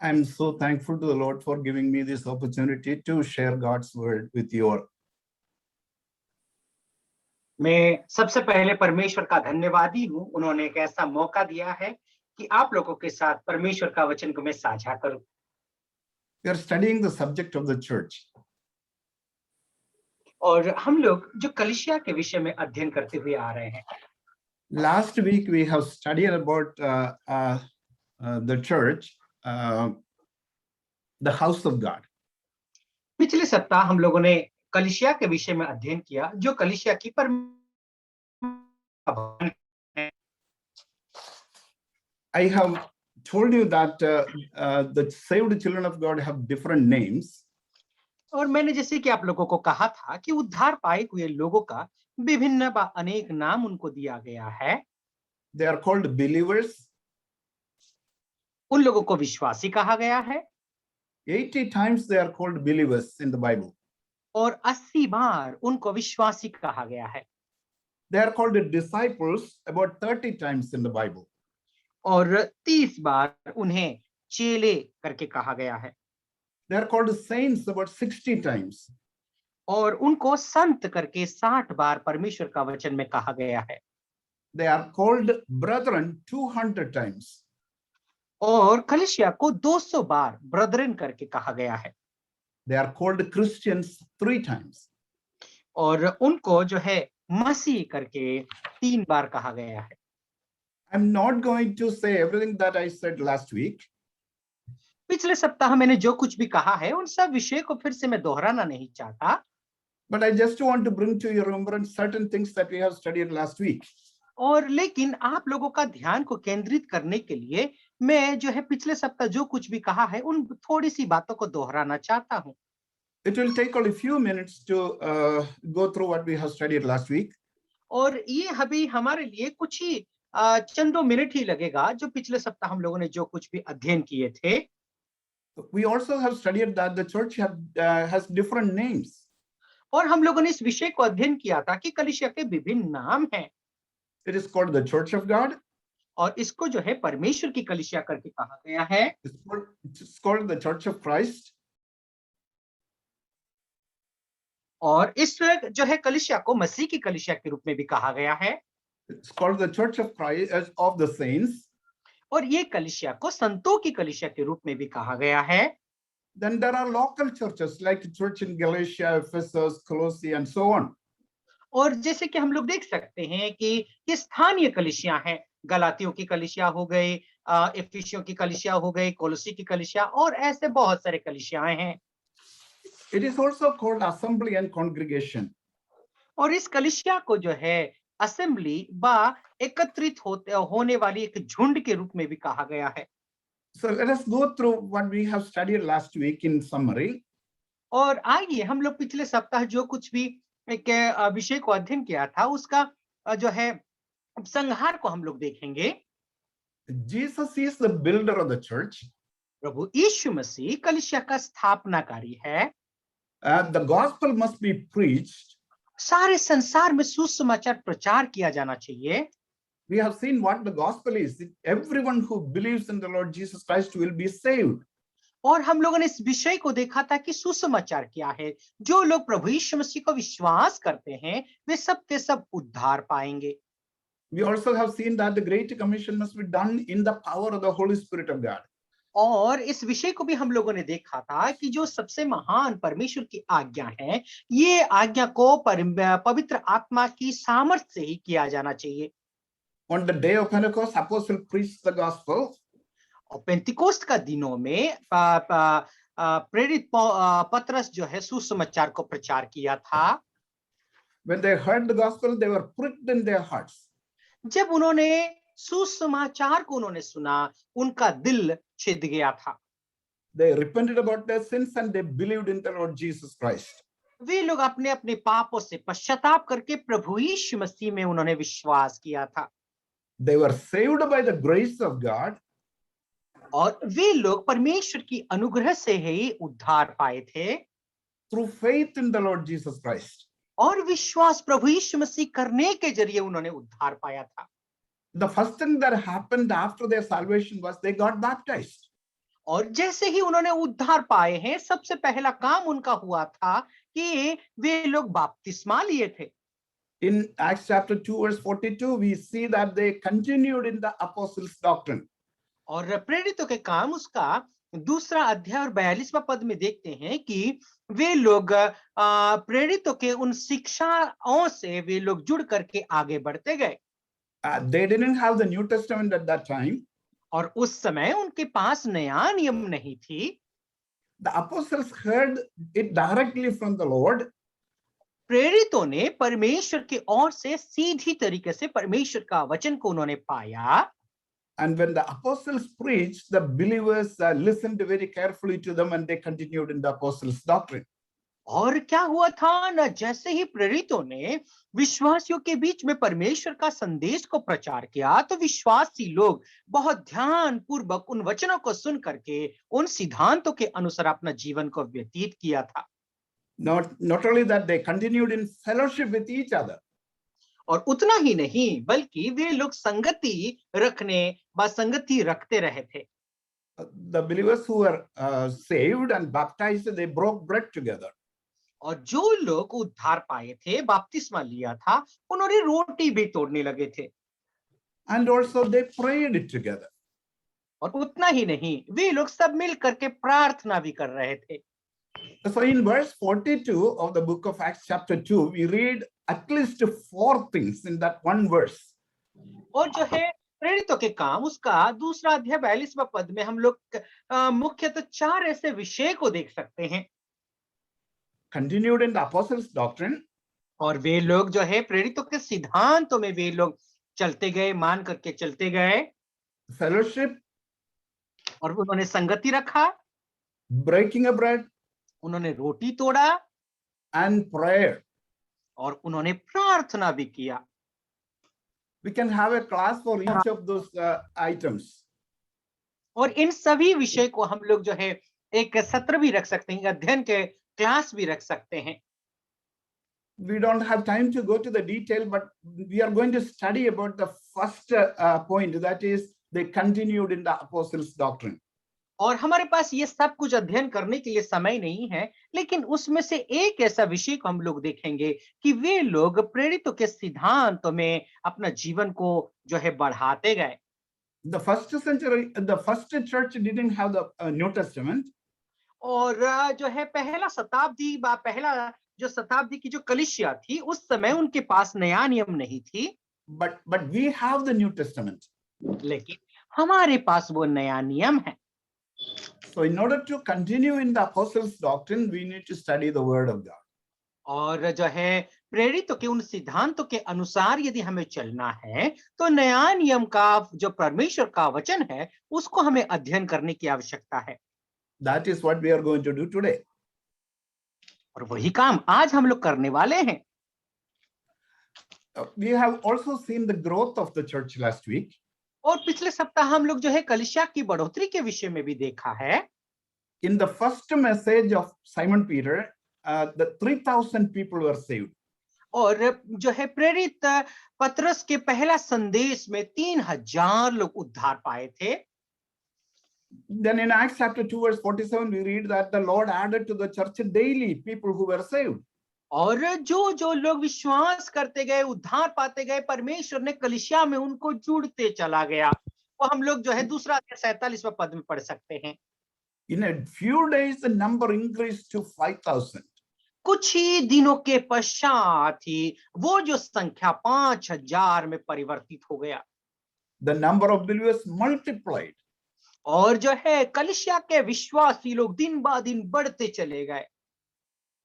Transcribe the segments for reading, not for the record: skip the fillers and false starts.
I'm so thankful to the Lord for giving me this opportunity to share God's word with you all. मैं सबसे पहले परमेश्वर का धन्यवादी हूँ। उन्होंने एक ऐसा मौका दिया है कि आप लोगों के साथ परमेश्वर का वचन को मैं साझा करूं। We are studying the subject of the church. और हम लोग जो कलीसिया के विषय में अध्ययन करते हुए आ रहे हैं। Last week we have studied about the church, the house of God. पिछले सप्ताह हम लोगों ने कलीसिया के विषय में अध्ययन किया, जो कलीसिया की I have told you that the saved children of God have different names. और मैंने जैसे कि आप लोगों को कहा था कि उद्धार पाए हुए लोगों का विभिन्न अनेक नाम उनको दिया गया है। They are called believers. उन लोगों को विश्वासी कहा गया है। 80 times they are called believers in the Bible. और 80 बार उनको विश्वासी कहा गया है। They are called disciples about 30 times in the Bible. और 30 बार उन्हें चेले करके कहा गया है। They are called saints about 60 times. और उनको संत करके 60 बार परमेश्वर का वचन में कहा गया है। They are called brethren 200 times. और कलीसिया को 200 बार ब्रदरन करके कहा गया है। They are called Christians 3 times. और उनको जो है मसीह करके 3 बार कहा गया है। I'm not going to say everything that I said last week. पिछले सप्ताह मैंने जो कुछ भी कहा है उन सब विषय को फिर से मैं दोहराना नहीं चाहता। But I just want to bring to your remembrance certain things that we have studied last week. और लेकिन आप लोगों का ध्यान को केंद्रित करने के लिए मैं जो है पिछले सप्ताह जो कुछ भी कहा है उन थोड़ी सी बातों को दोहराना चाहता हूं। It will take only a few minutes to go through what we have studied last week. और ये अभी हमारे लिए कुछ ही चंदों मिनट ही लगेगा जो पिछले सप्ताह हम लोगों ने जो कुछ भी अध्ययन किए थे। We also have studied that the church has different names. और हम लोगों ने इस विषय को अध्ययन किया था कि कलीसिया के विभिन्न नाम हैं। It is called the Church of God. और इसको जो है परमेश्वर की कलीसिया करके कहा गया है। It's called the Church of Christ. और इस जो है कलीसिया को मसीह की कलीसिया के रूप में भी कहा गया है। It's called the Church of Christ of the Saints. और ये कलीसिया को संतों की कलीसिया के रूप में भी कहा गया है। Then there are local churches like Church in Galatia, Ephesus, Colossae, and so on. और जैसे कि हम लोग देख सकते हैं कि ये स्थानीय कलीसिया हैं। गलातियों की कलीसिया हो गई, एफिसियों की कलीसिया हो गई, कोलोसी की कलीसिया और ऐसे बहुत सारे कलीसियाएं हैं। It is also called assembly and congregation. और इस कलीसिया को जो है असेंबली बा एकत्रित होने वाली एक झुंड के रूप में भी कहा गया है। So let us go through what we have studied last week in summary. और आइए हम लोग पिछले सप्ताह जो कुछ भी एक विषय को अध्ययन किया था उसका जो है उपसंहार को हम लोग देखेंगे। Jesus is the builder of the church. प्रभु यीशु मसीह कलीसिया का स्थापनाकारी है। The gospel must be preached. सारे संसार में सुसमाचार प्रचार किया जाना चाहिए। We have seen what the gospel is. Everyone who believes in the Lord Jesus Christ will be saved. और हम लोगों ने इस विषय को देखा था कि सुसमाचार क्या है। जो लोग प्रभु यीशु मसीह को विश्वास करते हैं वे सब के सब उद्धार पाएंगे। We also have seen that the Great Commission must be done in the power of the Holy Spirit of God. और इस विषय को भी हम लोगों ने देखा था कि जो सबसे महान परमेश्वर की आज्ञा है ये आज्ञा को पवित्र आत्मा की सामर्थ्य से ही किया जाना चाहिए। On the day of Pentecost, apostles preached the gospel. और पेंतिकोस्त का दिनों में प्रेरित पतरस जो है सुसमाचार को प्रचार किया था। When they heard the gospel, they were pricked in their hearts. जब उन्होंने सुसमाचार को उन्होंने सुना उनका दिल छिद गया था। They repented about their sins and they believed in the Lord Jesus Christ. वे लोग अपने अपने पापों से पश्चाताप करके प्रभु यीशु मसीह में उन्होंने विश्वास किया था। They were saved by the grace of God. और वे लोग परमेश्वर की अनुग्रह से ही उद्धार पाए थे। Through faith in the Lord Jesus Christ. और विश्वास प्रभु यीशु मसीह करने के जरिए उन्होंने उद्धार पाया था। The first thing that happened after their salvation was they got baptized. और जैसे ही उन्होंने उद्धार पाए हैं, सबसे पहला काम उनका हुआ था कि वे लोग बपतिस्मा लिए थे। In Acts chapter 2, verse 42, we see that they continued in the apostles' doctrine. और प्रेरितों के काम उसका दूसरा अध्याय और 42वां पद में देखते हैं कि वे लोग प्रेरितों के उन शिक्षाओं से वे लोग जुड़ करके आगे बढ़ते गए। They didn't have the New Testament at that time. और उस समय उनके पास नया नियम नहीं थी। The apostles heard it directly from the Lord. प्रेरितों ने परमेश्वर की ओर से सीधी तरीके से परमेश्वर का वचन को उन्होंने पाया। And when the apostles preached, the believers listened very carefully to them and they continued in the apostles' doctrine. और क्या हुआ था न, जैसे ही प्रेरितों ने विश्वासियों के बीच में परमेश्वर का संदेश को प्रचार किया, तो विश्वासी लोग बहुत ध्यान पूर्वक उन वचनों को सुन करके उन सिद्धांतों के अनुसार अपना जीवन को व्यतीत किया था। Not only that, they continued in fellowship with each other. और उतना ही नहीं, बल्कि वे लोग संगति रखने व संगति रखते रहे थे। The believers who were saved and baptized, they broke bread together. और जो लोग उद्धार पाए थे, बपतिस्मा लिया था, उन्होंने रोटी भी तोड़ने लगे थे। And also they prayed it together. और उतना ही नहीं, वे लोग सब मिल करके प्रार्थना भी कर रहे थे। So in verse 42 of the book of Acts chapter 2, we read at least 4 things in that one verse. और जो है प्रेरितों के काम उसका दूसरा अध्याय 42वां पद में हम लोग मुख्यतः 4 ऐसे विषय को देख सकते हैं। Continued in the apostles' doctrine. और वे लोग जो है प्रेरितों के सिद्धांतों में वे लोग चलते गए, मान करके चलते गए। Fellowship. और उन्होंने संगति रखा। Breaking of bread. उन्होंने रोटी तोड़ा। And prayer. और उन्होंने प्रार्थना भी किया। We can have a class for each of those items. और इन सभी विषय को हम लोग जो है एक सत्र भी रख सकते हैं, अध्ययन के क्लास भी रख सकते हैं। We don't have time to go to the detail, but we are going to study about the first point, that is they continued in the apostles' doctrine. और हमारे पास ये सब कुछ अध्ययन करने के लिए समय नहीं है, लेकिन उसमें से एक ऐसा विषय को हम लोग देखेंगे कि वे लोग प्रेरितों के सिद्धांतों में अपना जीवन को जो है बढ़ाते गए। The first church didn't have the New Testament. और जो है पहला जो शताब्दी की जो कलीसिया थी, उस समय उनके पास नया नियम नहीं थी। But we have the New Testament. लेकिन हमारे पास वो नया नियम है। So in order to continue in the apostles' doctrine, we need to study the word of God. और जो है प्रेरितों के उन सिद्धांतों के अनुसार यदि हमें चलना है, तो नया नियम का जो परमेश्वर का वचन है, उसको हमें अध्ययन करने की आवश्यकता है। That is what we are going to do today. और वही काम आज हम लोग करने वाले हैं। We have also seen the growth of the church last week. और पिछले सप्ताह हम लोग जो है कलीसिया की बढ़ोतरी के विषय में भी देखा है। In the first message of Simon Peter, the 3,000 people were saved. और जो है प्रेरित पतरस के पहला संदेश में 3,000 लोग उद्धार पाए थे। Then in Acts chapter 2 verse 47, we read that the Lord added to the church daily people who were saved. और जो लोग विश्वास करते गए, उद्धार पाते गए, परमेश्वर ने कलीसिया में उनको जुड़ते चला गया। वो हम लोग जो है दूसरा अध्याय 47वां पद में पढ़ सकते हैं। In a few days, the number increased to 5,000. कुछ ही दिनों के पश्चात ही वो जो संख्या 5,000 में परिवर्तित हो गया। The number of believers multiplied. और जो है कलीसिया के विश्वासी लोग दिन ब दिन बढ़ते चले गए।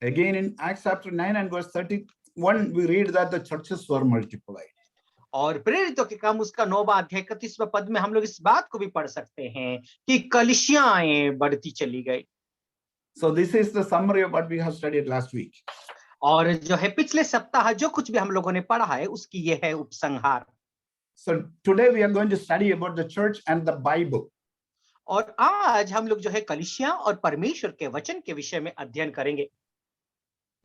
Again in Acts chapter 9 and verse 31, we read that the churches were multiplied. और प्रेरितों के काम उसका 9वां अध्याय 31वां पद में हम लोग इस बात को भी पढ़ सकते हैं कि कलीसियाएं बढ़ती चली गई। So this is the summary of what we have studied last week. और जो है पिछले सप्ताह जो कुछ भी हम लोगों ने पढ़ा है, उसकी ये है उपसंहार। So today we are going to study about the church and the Bible. और आज हम लोग जो है कलीसिया और परमेश्वर के वचन के विषय में अध्ययन करेंगे।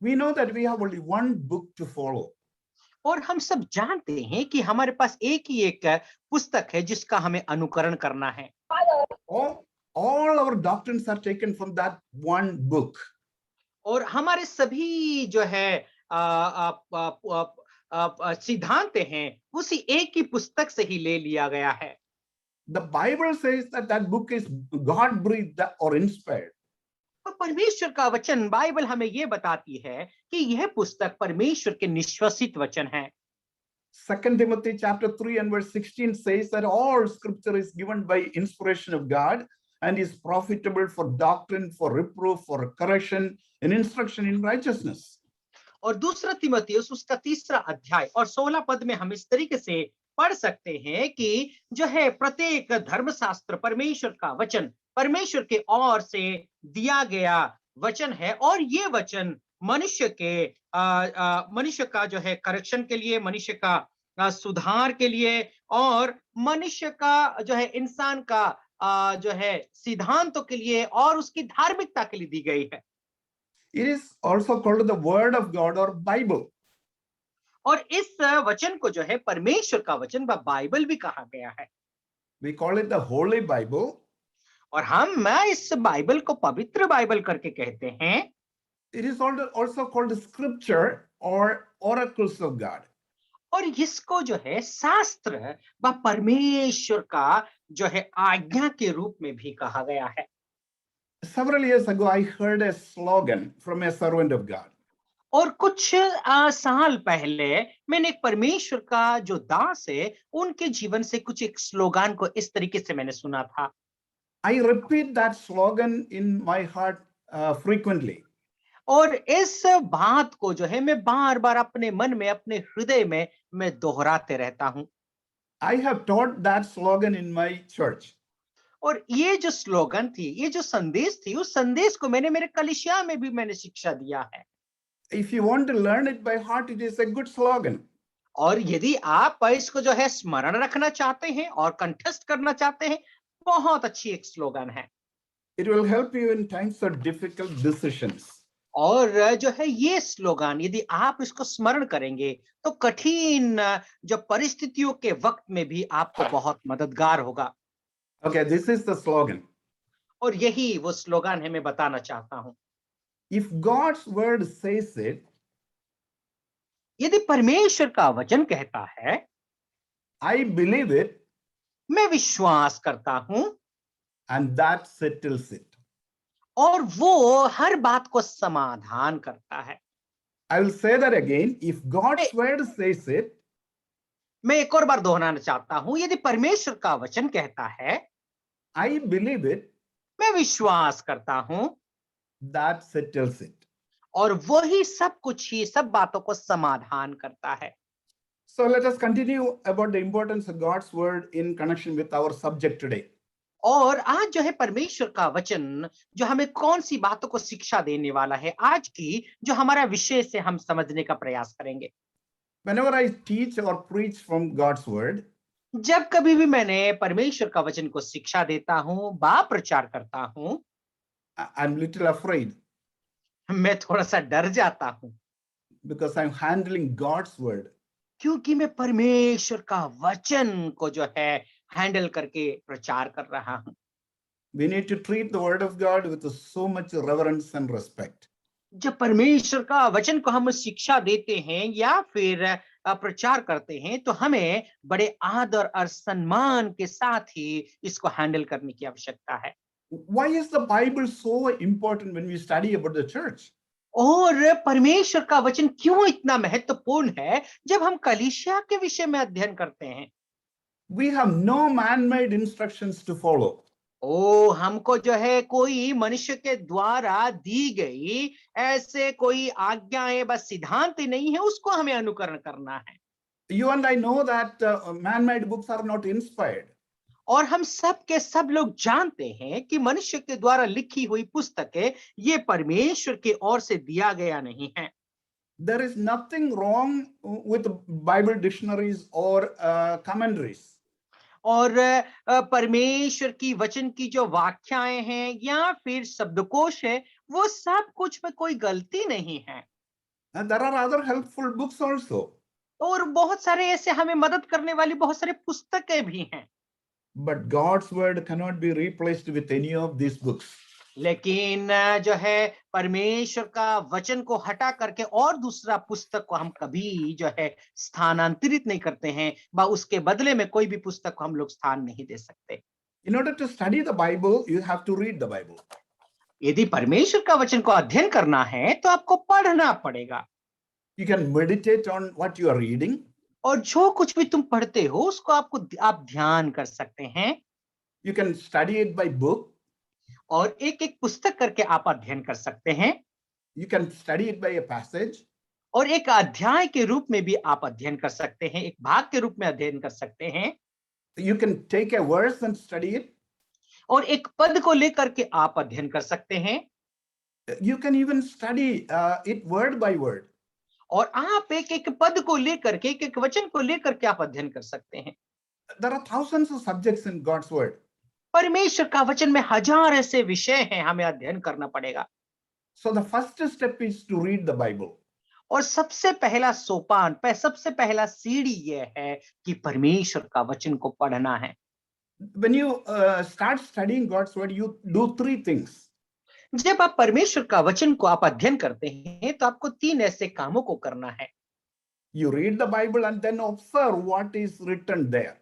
We know that we have only one book to follow. और हम सब जानते हैं कि हमारे पास एक ही एक पुस्तक है जिसका हमें अनुकरण करना है। all our doctrines are taken from that one book. और हमारे सभी जो है सिद्धांत हैं उसी एक ही पुस्तक से ही ले लिया गया है। The Bible says that that book is God breathed or inspired. और परमेश्वर का वचन बाइबल हमें ये बताती है कि यह पुस्तक परमेश्वर के निश्वसित वचन है। 2 Timothy chapter 3 and verse 16 says that all scripture is given by inspiration of God and is profitable for doctrine, for reproof, for correction, and instruction in righteousness. और दूसरा तिमोथियुस उसका 3रा अध्याय और 16 पद में हम इस तरीके से पढ़ सकते हैं कि जो है प्रत्येक धर्मशास्त्र परमेश्वर का वचन परमेश्वर के ओर से दिया गया वचन है और ये वचन मनुष्य का जो है करेक्शन के लिए, मनुष्य का सुधार के लिए और मनुष्य का जो है इंसान का जो है सिद्धांतों के लिए और उसकी धार्मिकता के लिए दी गई है। It is also called the word of God or Bible. और इस वचन को जो है परमेश्वर का वचन व बाइबल भी कहा गया है। We call it the Holy Bible. और हम इस बाइबल को पवित्र बाइबल करके कहते हैं। It is also called scripture or oracles of God. और इसको जो है शास्त्र व परमेश्वर का जो है आज्ञा के रूप में भी कहा गया है। Several years ago, I heard a slogan from a servant of God. और कुछ साल पहले मैंने एक परमेश्वर का जो दास है उनके जीवन से कुछ एक स्लोगान को इस तरीके से मैंने सुना था। I repeat that slogan in my heart frequently. और इस बात को जो है मैं बार बार अपने मन में अपने हृदय में मैं दोहराते रहता हूं। I have taught that slogan in my church. और ये जो स्लोगन थी, ये जो संदेश थी, उस संदेश को मैंने मेरे कलीसिया में भी मैंने शिक्षा दिया है। If you want to learn it by heart, it is a good slogan. और यदि आप इसको जो है स्मरण रखना चाहते हैं और कंठस्थ करना चाहते हैं, बहुत अच्छी एक स्लोगन है। It will help you in times of difficult decisions. और जो है ये स्लोगन यदि आप इसको स्मरण करेंगे तो कठिन जो परिस्थितियों के वक्त में भी आपको बहुत मददगार होगा। Okay, this is the slogan. और यही वो स्लोगन है, मैं बताना चाहता हूं। If God's word says it, यदि परमेश्वर का वचन कहता है, I believe it, मैं विश्वास करता हूं, and that settles it. और वो हर बात को समाधान करता है। I will say that again. If God's word says it, मैं एक और बार दोहराना चाहता हूं, यदि परमेश्वर का वचन कहता है, I believe it, मैं विश्वास करता हूं, that settles it. और वही सब कुछ ही सब बातों को समाधान करता है। So let us continue about the importance of God's word in connection with our subject today. और आज जो है परमेश्वर का वचन जो हमें कौन सी बातों को शिक्षा देने वाला है, आज की जो हमारा विषय से हम समझने का प्रयास करेंगे। Whenever I teach or preach from God's word, जब कभी भी मैंने परमेश्वर का वचन को शिक्षा देता हूं, बा प्रचार करता हूं, I'm little afraid मैं थोड़ा सा डर जाता हूं, because I'm handling God's word. क्योंकि मैं परमेश्वर का वचन को जो है हैंडल करके प्रचार कर रहा हूं। We need to treat the word of God with so much reverence and respect. जब परमेश्वर का वचन को हम शिक्षा देते हैं या फिर प्रचार करते हैं तो हमें बड़े आदर और सम्मान के साथ ही इसको हैंडल करने की आवश्यकता है। Why is the Bible so important when we study about the church? और परमेश्वर का वचन क्यों इतना महत्वपूर्ण है जब हम कलीसिया के विषय में अध्ययन करते हैं? We have no man-made instructions to follow. हमको जो है कोई मनुष्य के द्वारा दी गई ऐसे कोई आज्ञाएं बस सिद्धांत ही नहीं है, उसको हमें अनुकरण करना है। You and I know that man-made books are not inspired. और हम सब के सब लोग जानते हैं कि मनुष्य के द्वारा लिखी हुई पुस्तकें ये परमेश्वर की ओर से दिया गया नहीं है। There is nothing wrong with Bible dictionaries or commentaries. और परमेश्वर की वचन की जो व्याख्याएं हैं या फिर शब्दकोश है, वो सब कुछ में कोई गलती नहीं है। And there are other helpful books also. और बहुत सारे ऐसे हमें मदद करने वाली बहुत सारे पुस्तकें भी हैं। But God's word cannot be replaced with any of these books. लेकिन जो है परमेश्वर का वचन को हटा करके और दूसरा पुस्तक को हम कभी जो है स्थानांतरित नहीं करते हैं, व उसके बदले में कोई भी पुस्तक को हम लोग स्थान नहीं दे सकते। In order to study the Bible, you have to read the Bible. यदि परमेश्वर का वचन को अध्ययन करना है तो आपको पढ़ना पड़ेगा, You can meditate on what you are reading. और जो कुछ भी तुम पढ़ते हो उसको आप ध्यान कर सकते हैं, You can study it by book. और एक एक पुस्तक करके आप अध्ययन कर सकते हैं, You can study it by a passage. और एक अध्याय के रूप में भी आप अध्ययन कर सकते हैं, एक भाग के रूप में अध्ययन कर सकते हैं, You can take a verse and study it. और एक पद को लेकर के आप अध्ययन कर सकते हैं, You can even study it word by word. और आप एक एक पद को लेकर के, एक एक वचन को लेकर के आप अध्ययन कर सकते हैं। There are thousands of subjects in God's word. परमेश्वर का वचन में हजार ऐसे विषय हैं, हमें अध्ययन करना पड़ेगा। So the first step is to read the Bible. और सबसे पहला सोपान, सबसे पहला सीढ़ी ये है कि परमेश्वर का वचन को पढ़ना है। When you start studying God's word, you do three things. जब आप परमेश्वर का वचन को आप अध्ययन करते हैं तो आपको तीन ऐसे कामों को करना है। You read the Bible and then observe what is written there.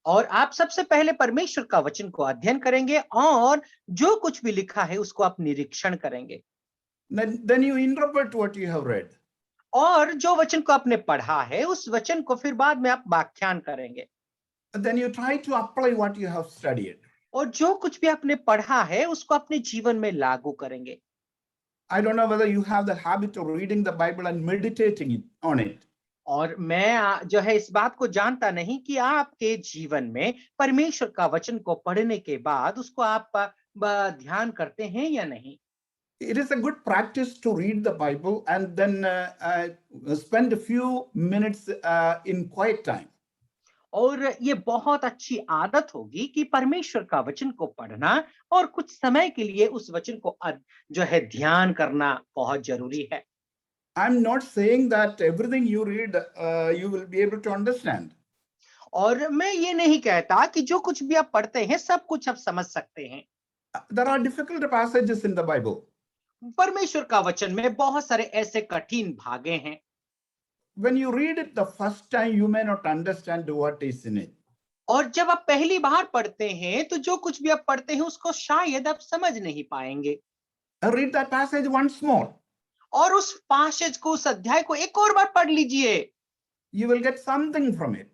और आप सबसे पहले परमेश्वर का वचन को अध्ययन करेंगे, और जो कुछ भी लिखा है उसको आप निरीक्षण करेंगे। Then you interpret what you have read. और जो वचन को आपने पढ़ा है उस वचन को फिर बाद में आप व्याख्यान करेंगे। Then you try to apply what you have studied. और जो कुछ भी आपने पढ़ा है उसको अपने जीवन में लागू करेंगे। I don't know whether you have the habit of reading the Bible and meditating on it. और मैं जो है इस बात को जानता नहीं कि आपके जीवन में परमेश्वर का वचन को पढ़ने के बाद उसको आप ध्यान करते हैं या नहीं। It is a good practice to read the Bible and then spend a few minutes in quiet time. और ये बहुत अच्छी आदत होगी कि परमेश्वर का वचन को पढ़ना और कुछ समय के लिए उस वचन को जो है ध्यान करना बहुत जरूरी है। I'm not saying that everything you read you will be able to understand. और मैं ये नहीं कहता कि जो कुछ भी आप पढ़ते हैं सब कुछ आप समझ सकते हैं। There are difficult passages in the Bible. परमेश्वर का वचन में बहुत सारे ऐसे कठिन भागे हैं। When you read it the first time, you may not understand what is in it. और जब आप पहली बार पढ़ते हैं तो जो कुछ भी आप पढ़ते हैं उसको शायद आप समझ नहीं पाएंगे। Read that passage once more. और उस पैसेज को, उस अध्याय को एक और बार पढ़ लीजिए। You will get something from it.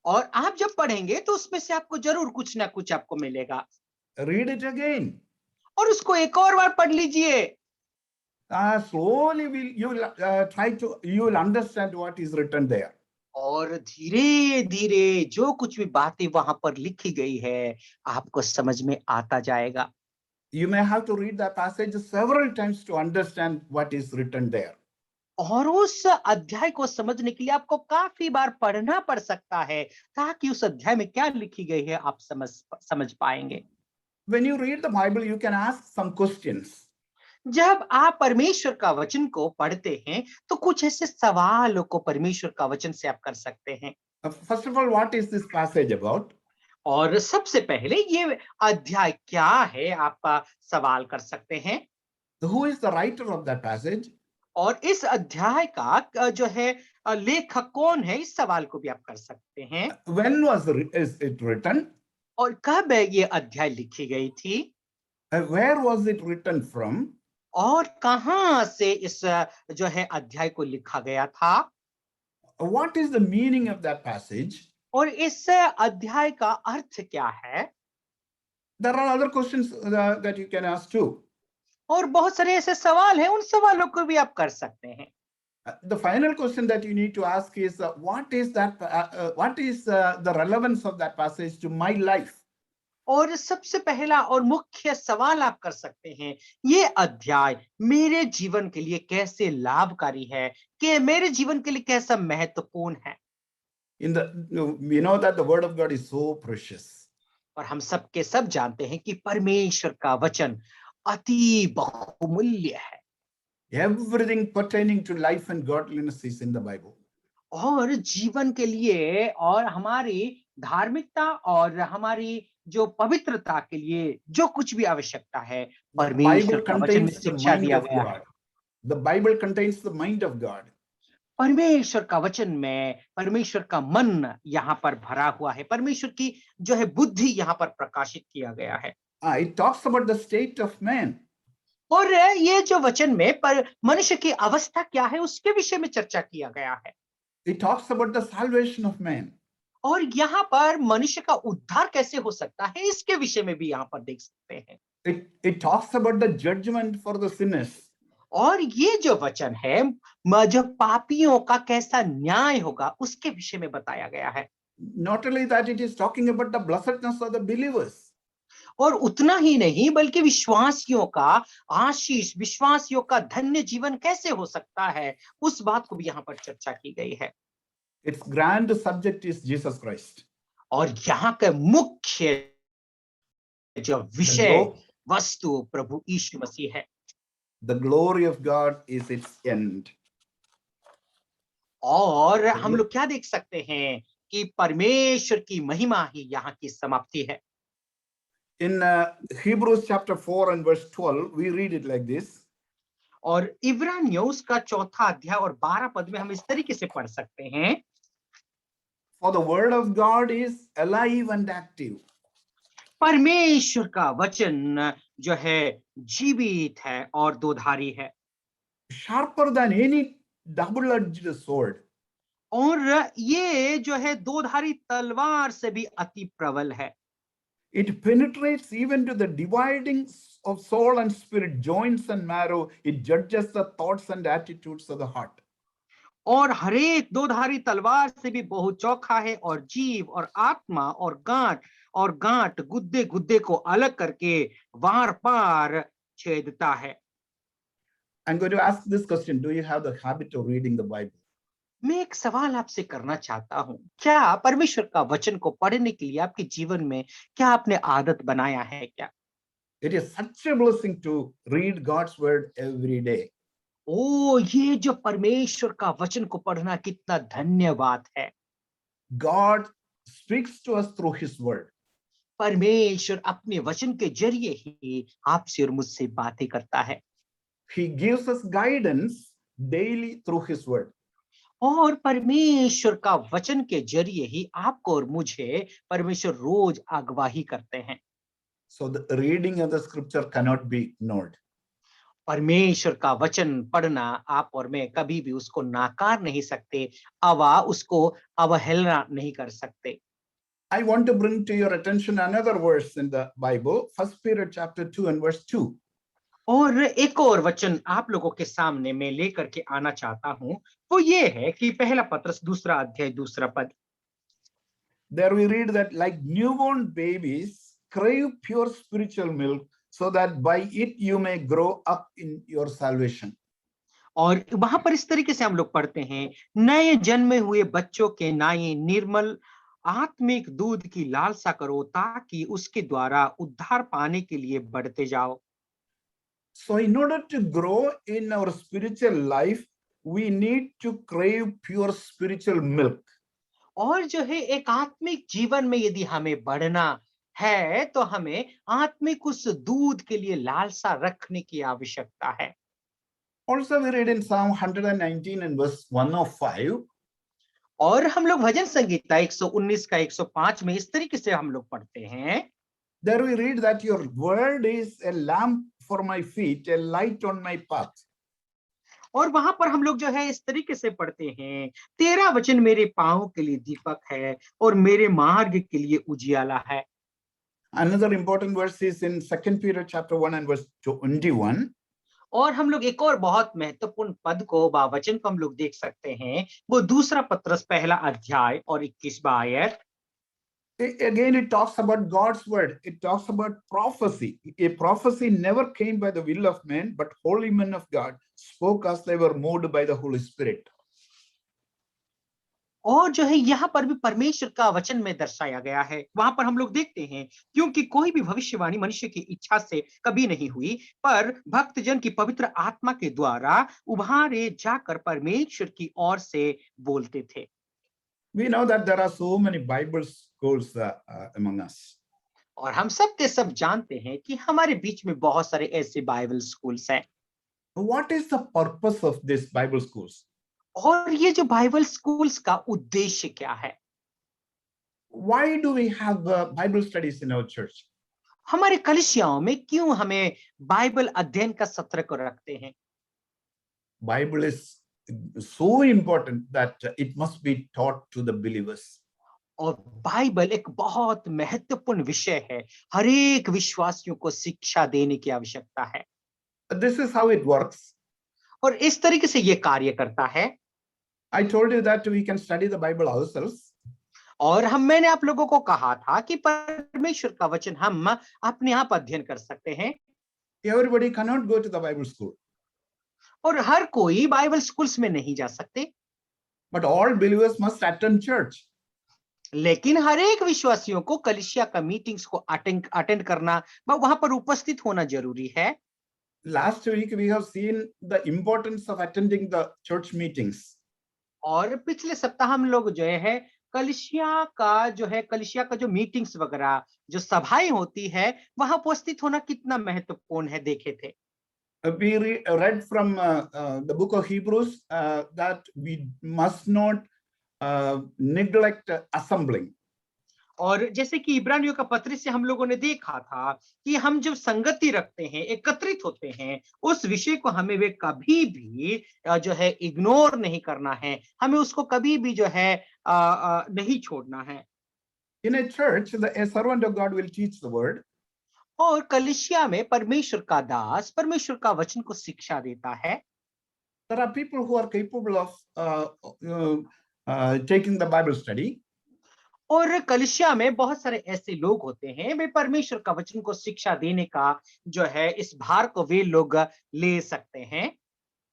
और आप जब पढ़ेंगे तो उसमें से आपको जरूर कुछ ना कुछ आपको मिलेगा। Read it again. और उसको एक और बार पढ़ लीजिए। Slowly you will understand what is written there. और धीरे धीरे जो कुछ भी बातें वहां पर लिखी गई है आपको समझ में आता जाएगा। You may have to read that passage several times to understand what is written there. और उस अध्याय को समझने के लिए आपको काफी बार पढ़ना पड़ सकता है ताकि उस अध्याय में क्या लिखी गई है आप समझ पाएंगे। When you read the Bible, you can ask some questions. जब आप परमेश्वर का वचन को पढ़ते हैं तो कुछ ऐसे सवालों को परमेश्वर का वचन से आप कर सकते हैं। First of all, what is this passage about? और सबसे पहले ये अध्याय क्या है आप सवाल कर सकते हैं। Who is the writer of that passage? और इस अध्याय का जो है लेखक कौन है, इस सवाल को भी आप कर सकते हैं। When is it written? और कब ये अध्याय लिखी गई थी? Where was it written from? और कहां से इस जो है अध्याय को लिखा गया था? What is the meaning of that passage? और इस अध्याय का अर्थ क्या है? There are other questions that you can ask too. और बहुत सारे ऐसे सवाल हैं, उन सवालों को भी आप कर सकते हैं। The final question that you need to ask is what is the relevance of that passage to my life? और सबसे पहला और मुख्य सवाल आप कर सकते हैं, ये अध्याय मेरे जीवन के लिए कैसे लाभकारी है, कि मेरे जीवन के लिए कैसा महत्वपूर्ण है। We know that the word of God is so precious. और हम सबके सब जानते हैं कि परमेश्वर का वचन अति बहुमूल्य है। Everything pertaining to life and godliness is in the Bible. और जीवन के लिए और हमारी धार्मिकता और हमारी जो पवित्रता के लिए जो कुछ भी आवश्यकता है, The Bible परमेश्वर का वचन में contains the शिक्षा mind दिया of गया है। God. The Bible contains the mind of God. परमेश्वर का वचन में परमेश्वर का मन यहाँ पर भरा हुआ है, परमेश्वर की जो है बुद्धि यहाँ पर प्रकाशित किया गया है। It talks about the state of man. और ये जो वचन में पर मनुष्य की अवस्था क्या है उसके विषय में चर्चा किया गया है। It talks about the salvation of man. और यहाँ पर मनुष्य का उद्धार कैसे हो सकता है इसके विषय में भी यहाँ पर देख सकते हैं। It talks about the judgment for the sinners. और ये जो वचन है जो पापियों का कैसा न्याय होगा उसके विषय में बताया गया है। Not only that, it is talking about the blessedness of the believers. और उतना ही नहीं बल्कि विश्वासियों का आशीष, विश्वासियों का धन्य जीवन कैसे हो सकता है उस बात को भी यहाँ पर चर्चा की गई है। Its grand subject is Jesus Christ. और यहाँ का मुख्य जो विषय वस्तु प्रभु यीशु मसीह है। The glory of God is its end. और हम लोग क्या देख सकते हैं कि परमेश्वर की महिमा ही यहाँ की समाप्ति है। In Hebrews chapter 4 and verse 12, we read it like this. और इब्रानियों उसका 4 अध्याय और 12 पद में हम इस तरीके से पढ़ सकते हैं। For the word of God is alive and active. परमेश्वर का वचन जो है जीवित है और दोधारी है। Sharper than any double-edged sword. और ये जो है दोधारी तलवार से भी अति प्रबल है। It penetrates even to the dividing of soul and spirit, joints and marrow. It judges the thoughts and attitudes of the heart. और हरेक दोधारी तलवार से भी बहुत चौखा है और जीव और आत्मा और गांठ गुद्दे गुद्दे को अलग करके वार पार छेदता है। I'm going to ask this question. Do you have the habit of reading the Bible? मैं एक सवाल आपसे करना चाहता हूं, क्या परमेश्वर का वचन को पढ़ने के लिए आपके जीवन में क्या आपने आदत बनाया है क्या? It is such a blessing to read God's word every day. ओ, ये जो परमेश्वर का वचन को पढ़ना कितना धन्यवाद है। God speaks to us through his word. परमेश्वर अपने वचन के जरिए ही आपसे और मुझसे बातें करता है। He gives us guidance daily through his word. और परमेश्वर का वचन के जरिए ही आपको और मुझे परमेश्वर रोज अगवाही करते हैं। So the reading of the scripture cannot be ignored. परमेश्वर का वचन पढ़ना आप और मैं कभी भी उसको नाकार नहीं सकते, उसको अवहेलना नहीं कर सकते। I want to bring to your attention another verse in the Bible, 1 Peter chapter 2 and verse 2. और एक और वचन आप लोगों के सामने मैं लेकर के आना चाहता हूं, वो ये है कि पहला पत्रस 2 अध्याय 2 पद। There we read that like newborn babies crave pure spiritual milk so that by it you may grow up in your salvation. और वहां पर इस तरीके से हम लोग पढ़ते हैं, नए जन्मे हुए बच्चों के नाई निर्मल आत्मिक दूध की लालसा करो ताकि उसके द्वारा उद्धार पाने के लिए बढ़ते जाओ। So in order to grow in our spiritual life, we need to crave pure spiritual milk. और जो है एक आत्मिक जीवन में यदि हमें बढ़ना है तो हमें आत्मिक उस दूध के लिए लालसा रखने की आवश्यकता है। Also we read in Psalm 119 and verse 105. और हम लोग भजन संगीता 119 का 105 में इस तरीके से हम लोग पढ़ते हैं। There we read that your word is a lamp for my feet, a light on my path. और वहां पर हम लोग जो है इस तरीके से पढ़ते हैं, तेरा वचन मेरे पांव के लिए दीपक है और मेरे मार्ग के लिए उजियाला है। Another important verse is in 2 Peter chapter 1 and verse 21. और हम लोग एक और बहुत महत्वपूर्ण पद को वचन को हम लोग देख सकते हैं, वो 2 पत्रस पहला अध्याय और 21वां आयत। Again, it talks about God's word. It talks about prophecy. A prophecy never came by the will of man, but holy men of God spoke as they were moved by the Holy Spirit. और जो है यहाँ पर भी परमेश्वर का वचन में दर्शाया गया है। वहां पर हम लोग देखते हैं, क्योंकि कोई भी भविष्यवाणी मनुष्य की इच्छा से कभी नहीं हुई, पर भक्तजन की पवित्र आत्मा के द्वारा उभारे जाकर परमेश्वर की ओर से बोलते थे। We know that there are so many Bible schools among us. और हम सब के सब जानते हैं कि हमारे बीच में बहुत सारे ऐसे बाइबल स्कूल्स हैं। What is the purpose of these Bible schools? और ये जो बाइबल स्कूल्स का उद्देश्य क्या है? Why do we have Bible studies in our church? हमारे कलीसियाओं में क्यों हमें बाइबल अध्ययन का सत्र को रखते हैं? Bible is so important that it must be taught to the believers. और बाइबल एक बहुत महत्वपूर्ण विषय है। हर एक विश्वासियों को शिक्षा देने की आवश्यकता है। This is how it works. और इस तरीके से ये कार्य करता है। I told you that we can study the Bible ourselves. और मैंने आप लोगों को कहा था कि परमेश्वर का वचन हम अपने आप अध्ययन कर सकते हैं। Everybody cannot go to the Bible school. और हर कोई बाइबल स्कूल्स में नहीं जा सकते। But all believers must attend church. लेकिन हर एक विश्वासियों को कलीसिया का मीटिंग्स को अटेंड करना, वहां पर उपस्थित होना जरूरी है। Last week we have seen the importance of attending the church meetings. और पिछले सप्ताह हम लोग जो है कलीसिया का जो मीटिंग्स वगैरह जो सभाएं होती है वहां उपस्थित होना कितना महत्वपूर्ण है देखे थे। We read from the book of Hebrews that we must not neglect assembling. और जैसे कि इब्रानियों का पत्र से हम लोगों ने देखा था कि हम जब संगति रखते हैं, एकत्रित होते हैं, उस विषय को हमें वे कभी भी जो है इग्नोर नहीं करना है, हमें उसको कभी भी जो है नहीं छोड़ना है। In a church, a servant of God will teach the word. और कलीसिया में परमेश्वर का दास परमेश्वर का वचन को शिक्षा देता है। There are people who are capable of taking the Bible study. और कलीसिया में बहुत सारे ऐसे लोग होते हैं, वे परमेश्वर का वचन को शिक्षा देने का जो है इस भार को वे लोग ले सकते हैं।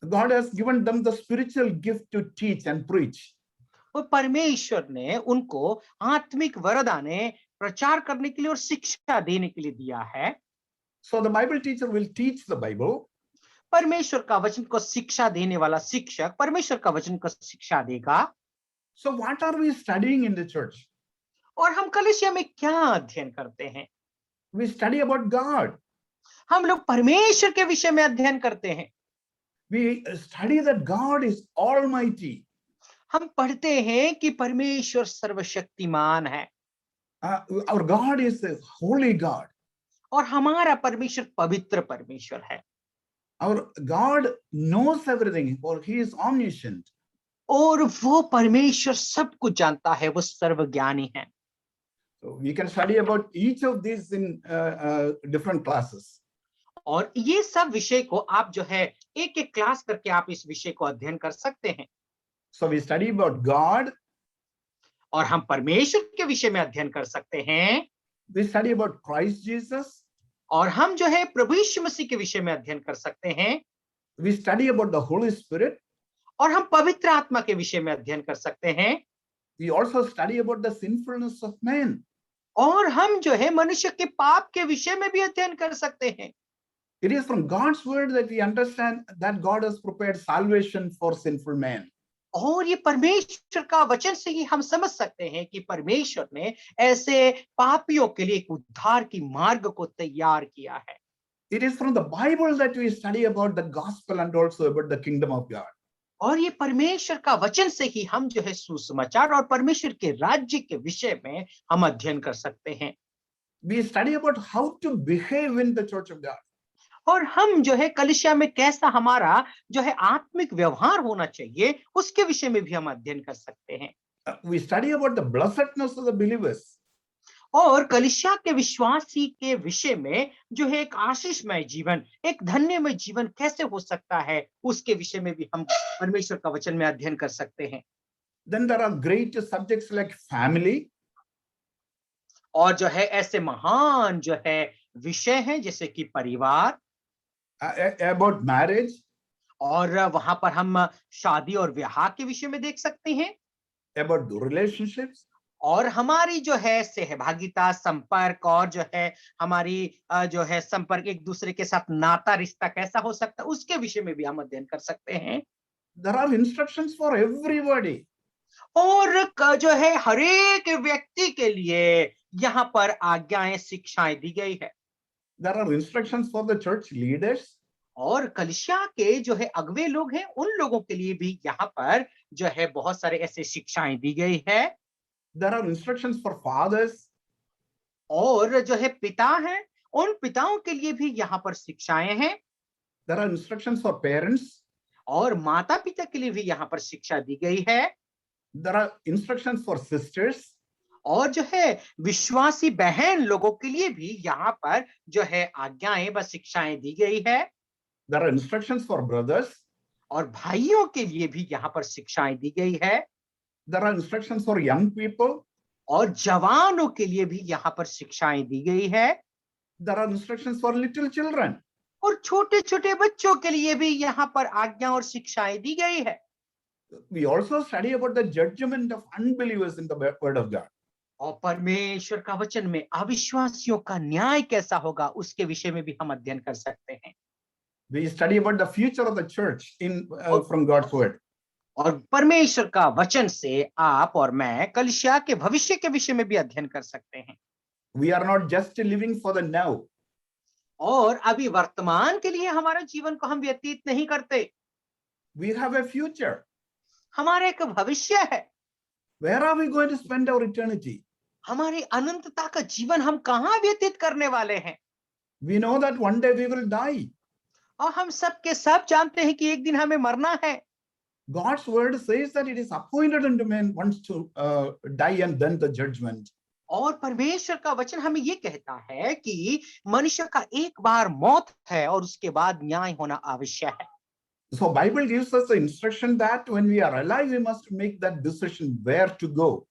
God has given them the spiritual gift to teach and preach. और परमेश्वर ने उनको आत्मिक वरदान प्रचार करने के लिए और शिक्षा देने के लिए दिया है। So the Bible teacher will teach the Bible. परमेश्वर का वचन को शिक्षा देने वाला शिक्षक परमेश्वर का वचन को शिक्षा देगा। So what are we studying in the church? और हम कलीसिया में क्या अध्ययन करते हैं? We study about God. हम लोग परमेश्वर के विषय में अध्ययन करते हैं। We study that God is almighty. हम पढ़ते हैं कि परमेश्वर सर्वशक्तिमान है। Our God is a holy God. और हमारा परमेश्वर पवित्र परमेश्वर है। Our God knows everything, for He is omniscient. और वो परमेश्वर सब कुछ जानता है, वो सर्वज्ञानी है। So we can study about each of these in different classes. और ये सब विषय को आप जो है एक एक क्लास करके आप इस विषय को अध्ययन कर सकते हैं। So we study about God. और हम परमेश्वर के विषय में अध्ययन कर सकते हैं। We study about Christ Jesus. और हम जो है प्रभु यीशु मसीह के विषय में अध्ययन कर सकते हैं। We study about the Holy Spirit. और हम पवित्र आत्मा के विषय में अध्ययन कर सकते हैं। We also study about the sinfulness of man. और हम जो है मनुष्य के पाप के विषय में भी अध्ययन कर सकते हैं। It is from God's word that we understand that God has prepared salvation for sinful man. और ये परमेश्वर का वचन से ही हम समझ सकते हैं कि परमेश्वर ने ऐसे पापियों के लिए एक उद्धार की मार्ग को तैयार किया है। It is from the Bible that we study about the gospel and also about the kingdom of God. और ये परमेश्वर का वचन से ही हम जो है सुसमाचार और परमेश्वर के राज्य के विषय में हम अध्ययन कर सकते हैं। We study about how to behave in the church of God. और हम जो है कलीसिया में कैसा हमारा जो है आत्मिक व्यवहार होना चाहिए उसके विषय में भी हम अध्ययन कर सकते हैं। We study about the blessedness of the believers. और कलीसिया के विश्वासी के विषय में जो है एक आशीषमय जीवन, एक धन्यमय जीवन कैसे हो सकता है, उसके विषय में भी हम परमेश्वर का वचन में अध्ययन कर सकते हैं। Then there are great subjects like family. और जो है ऐसे महान जो है विषय हैं जैसे कि परिवार, about marriage. और वहां पर हम शादी और विवाह के विषय में देख सकते हैं। About the relationships. और हमारी जो है सहभागिता, संपर्क और जो है हमारी जो है संपर्क एक दूसरे के साथ नाता रिश्ता कैसा हो सकता है उसके विषय में भी हम अध्ययन कर सकते हैं। There are instructions for everybody. और जो है हर एक व्यक्ति के लिए यहाँ पर आज्ञाएं शिक्षाएं दी गई है। There are instructions for the church leaders. और कलीसिया के जो है अगुवे लोग हैं उन लोगों के लिए भी यहाँ पर जो है बहुत सारे ऐसे शिक्षाएं दी गई है। There are instructions for fathers. और जो है पिता हैं उन पिताओं के लिए भी यहाँ पर शिक्षाएं हैं। There are instructions for parents. और माता पिता के लिए भी यहाँ पर शिक्षा दी गई है। There are instructions for sisters. और जो है विश्वासी बहन लोगों के लिए भी यहाँ पर जो है आज्ञाएं व शिक्षाएं दी गई है। There are instructions for brothers. और भाइयों के लिए भी यहाँ पर शिक्षाएं दी गई है। There are instructions for young people. और जवानों के लिए भी यहाँ पर शिक्षाएं दी गई है। There are instructions for little children. और छोटे छोटे बच्चों के लिए भी यहाँ पर आज्ञा और शिक्षाएं दी गई है। We also study about the judgment of unbelievers in the word of God. और परमेश्वर का वचन में अविश्वासियों का न्याय कैसा होगा उसके विषय में भी हम अध्ययन कर सकते हैं। We study about the future of the church from God's word. और परमेश्वर का वचन से आप और मैं कलीसिया के भविष्य के विषय में भी अध्ययन कर सकते हैं। We are not just living for the now. और अभी वर्तमान के लिए हमारा जीवन को हम व्यतीत नहीं करते। We have a future. हमारा एक भविष्य है। Where are we going to spend our eternity? हमारी अनंतता का जीवन हम कहाँ व्यतीत करने वाले हैं? We know that one day we will die. और हम सब के सब जानते हैं कि एक दिन हमें मरना है। God's word says that it is appointed unto man once to die and then the judgment. और परमेश्वर का वचन हमें ये कहता है कि मनुष्य का एक बार मौत है और उसके बाद न्याय होना आवश्यक है। So Bible gives us the instruction that when we are alive, we must make that decision where to go.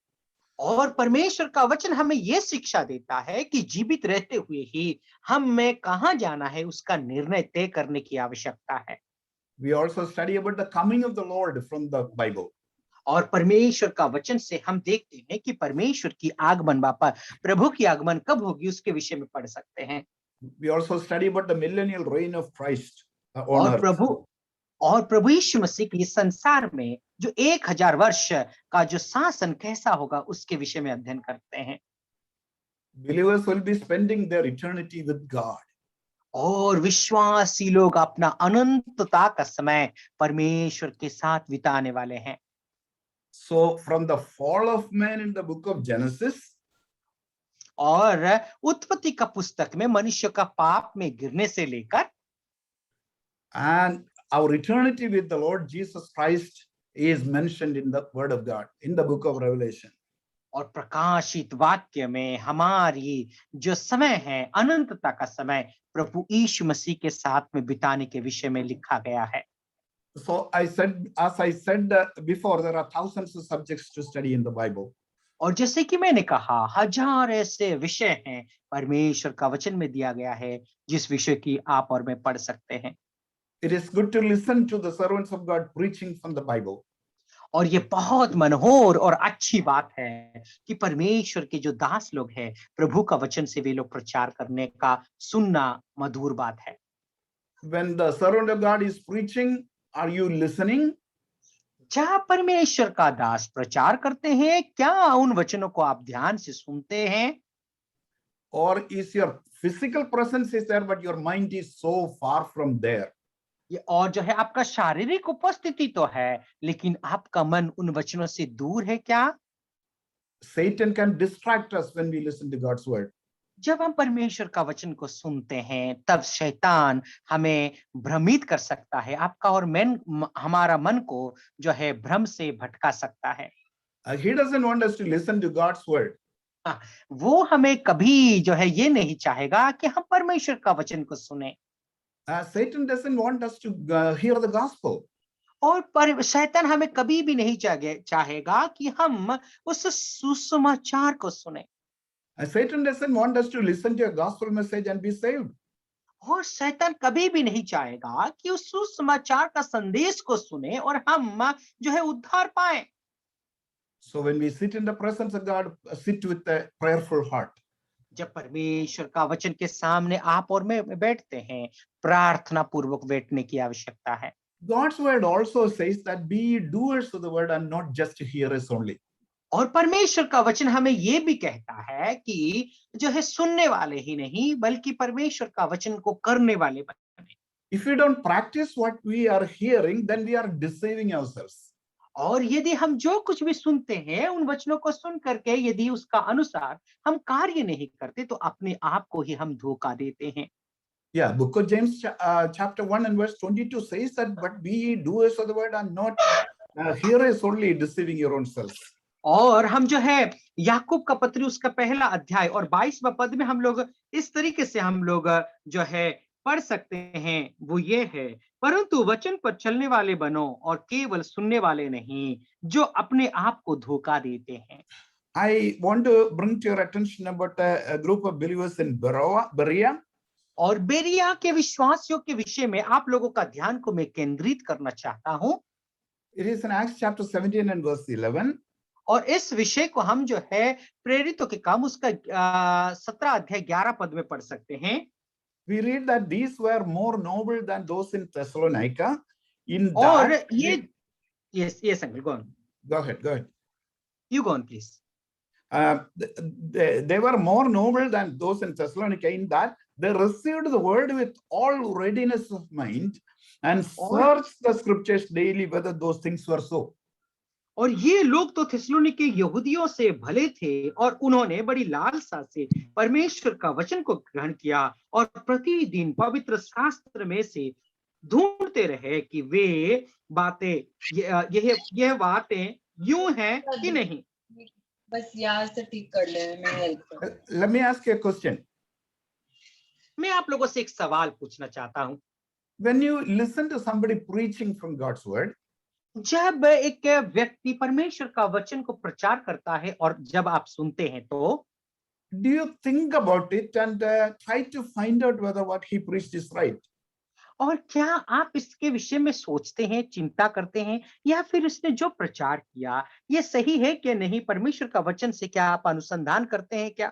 और परमेश्वर का वचन हमें ये शिक्षा देता है कि जीवित रहते हुए ही हमें कहाँ जाना है उसका निर्णय तय करने की आवश्यकता है। We also study about the coming of the Lord from the Bible. और परमेश्वर का वचन से हम देखते हैं कि परमेश्वर की आगमन प्रभु की आगमन कब होगी उसके विषय में पढ़ सकते हैं। We also study about the millennial reign of Christ on earth. और प्रभु यीशु मसीह के संसार में जो 1000 वर्ष का जो शासन कैसा होगा उसके विषय में अध्ययन करते हैं। Believers will be spending their eternity with God. और विश्वासी लोग अपना अनंतता का समय परमेश्वर के साथ बिताने वाले हैं। So from the fall of man in the book of Genesis, और उत्पत्ति का पुस्तक में मनुष्य का पाप में गिरने से लेकर and our eternity with the Lord Jesus Christ is mentioned in the word of God, in the book of Revelation. और प्रकाशित वाक्य में हमारी जो समय है अनंतता का समय प्रभु यीशु मसीह के साथ में बिताने के विषय में लिखा गया है। So as I said before, there are thousands of subjects to study in the Bible. और जैसे कि मैंने कहा हजार ऐसे विषय हैं परमेश्वर का वचन में दिया गया है जिस विषय की आप और मैं पढ़ सकते हैं। It is good to listen to the servants of God preaching from the Bible. और ये बहुत मनोहर और अच्छी बात है कि परमेश्वर के जो दास लोग हैं प्रभु का वचन से वे लोग प्रचार करने का सुनना मधुर बात है। When the servant of God is preaching, are you listening? जहाँ परमेश्वर का दास प्रचार करते हैं क्या उन वचनों को आप ध्यान से सुनते हैं? Or is your physical presence is there but your mind is so far from there? और जो है आपका शारीरिक उपस्थिति तो है लेकिन आपका मन उन वचनों से दूर है क्या? Satan can distract us when we listen to God's word. जब हम परमेश्वर का वचन को सुनते हैं तब शैतान हमें भ्रमित कर सकता है। आपका और हमारा मन को जो है भ्रम से भटका सकता है। He doesn't want us to listen to God's word. वो हमें कभी जो है ये नहीं चाहेगा कि हम परमेश्वर का वचन को सुने। Satan doesn't want us to hear the gospel. और शैतान हमें कभी भी नहीं चाहेगा कि हम उस सुसमाचार को सुने। Satan doesn't want us to listen to a gospel message and be saved. और शैतान कभी भी नहीं चाहेगा कि उस सुसमाचार का संदेश को सुने और हम जो है उद्धार पाएं। So when we sit in the presence of God, sit with a prayerful heart. जब परमेश्वर का वचन के सामने आप और मैं बैठते हैं प्रार्थना पूर्वक बैठने की आवश्यकता है। God's word also says that be ye doers of the word and not just hearers only. और परमेश्वर का वचन हमें ये भी कहता है कि जो है सुनने वाले ही नहीं बल्कि परमेश्वर का वचन को करने वाले बने। If we don't practice what we are hearing, then we are deceiving ourselves. और यदि हम जो कुछ भी सुनते हैं उन वचनों को सुन करके यदि उसका अनुसार हम कार्य नहीं करते तो अपने आप को ही हम धोखा देते हैं। Yeah, book of James chapter 1 and verse 22 says that, but be ye doers of the word and not hearers only, deceiving your own selves. और हम जो है याकूब का पत्री उसका पहला अध्याय और 22वां पद में हम लोग इस तरीके से हम लोग जो है पढ़ सकते हैं, वो ये है, परंतु वचन पर चलने वाले बनो और केवल सुनने वाले नहीं जो अपने आप को धोखा देते हैं। I want to bring to your attention about a group of believers in Berea. और बेरिया के विश्वासियों के विषय में आप लोगों का ध्यान को मैं केंद्रित करना चाहता हूं। It is in Acts chapter 17 and verse 11. और इस विषय को हम जो है प्रेरितों के काम उसका 17 अध्याय 11 पद में पढ़ सकते हैं। We read that these were more noble than those in Thessalonica. In और that, ये yes uncle, go on. Go ahead. You go on please. They were more noble than those in Thessalonica in that they received the word with all readiness of mind and searched the scriptures daily whether those things were so. और ये लोग तो थिस्सलुनीके यहूदियों से भले थे और उन्होंने बड़ी लालसा से परमेश्वर का वचन को ग्रहण किया और प्रतिदिन पवित्र शास्त्र में से ढूंढते रहे कि वे बातें यह बातें यूं हैं कि नहीं। बस यहाँ से ठीक कर ले, मैं help. Let me ask you a question. मैं आप लोगों से एक सवाल पूछना चाहता हूं। When you listen to somebody preaching from God's word, जब एक व्यक्ति परमेश्वर का वचन को प्रचार करता है और जब आप सुनते हैं तो do you think about it and try to find out whether what he preached is right? और क्या आप इसके विषय में सोचते हैं, चिंता करते हैं, या फिर इसने जो प्रचार किया ये सही है कि नहीं? परमेश्वर का वचन से क्या आप अनुसंधान करते हैं क्या?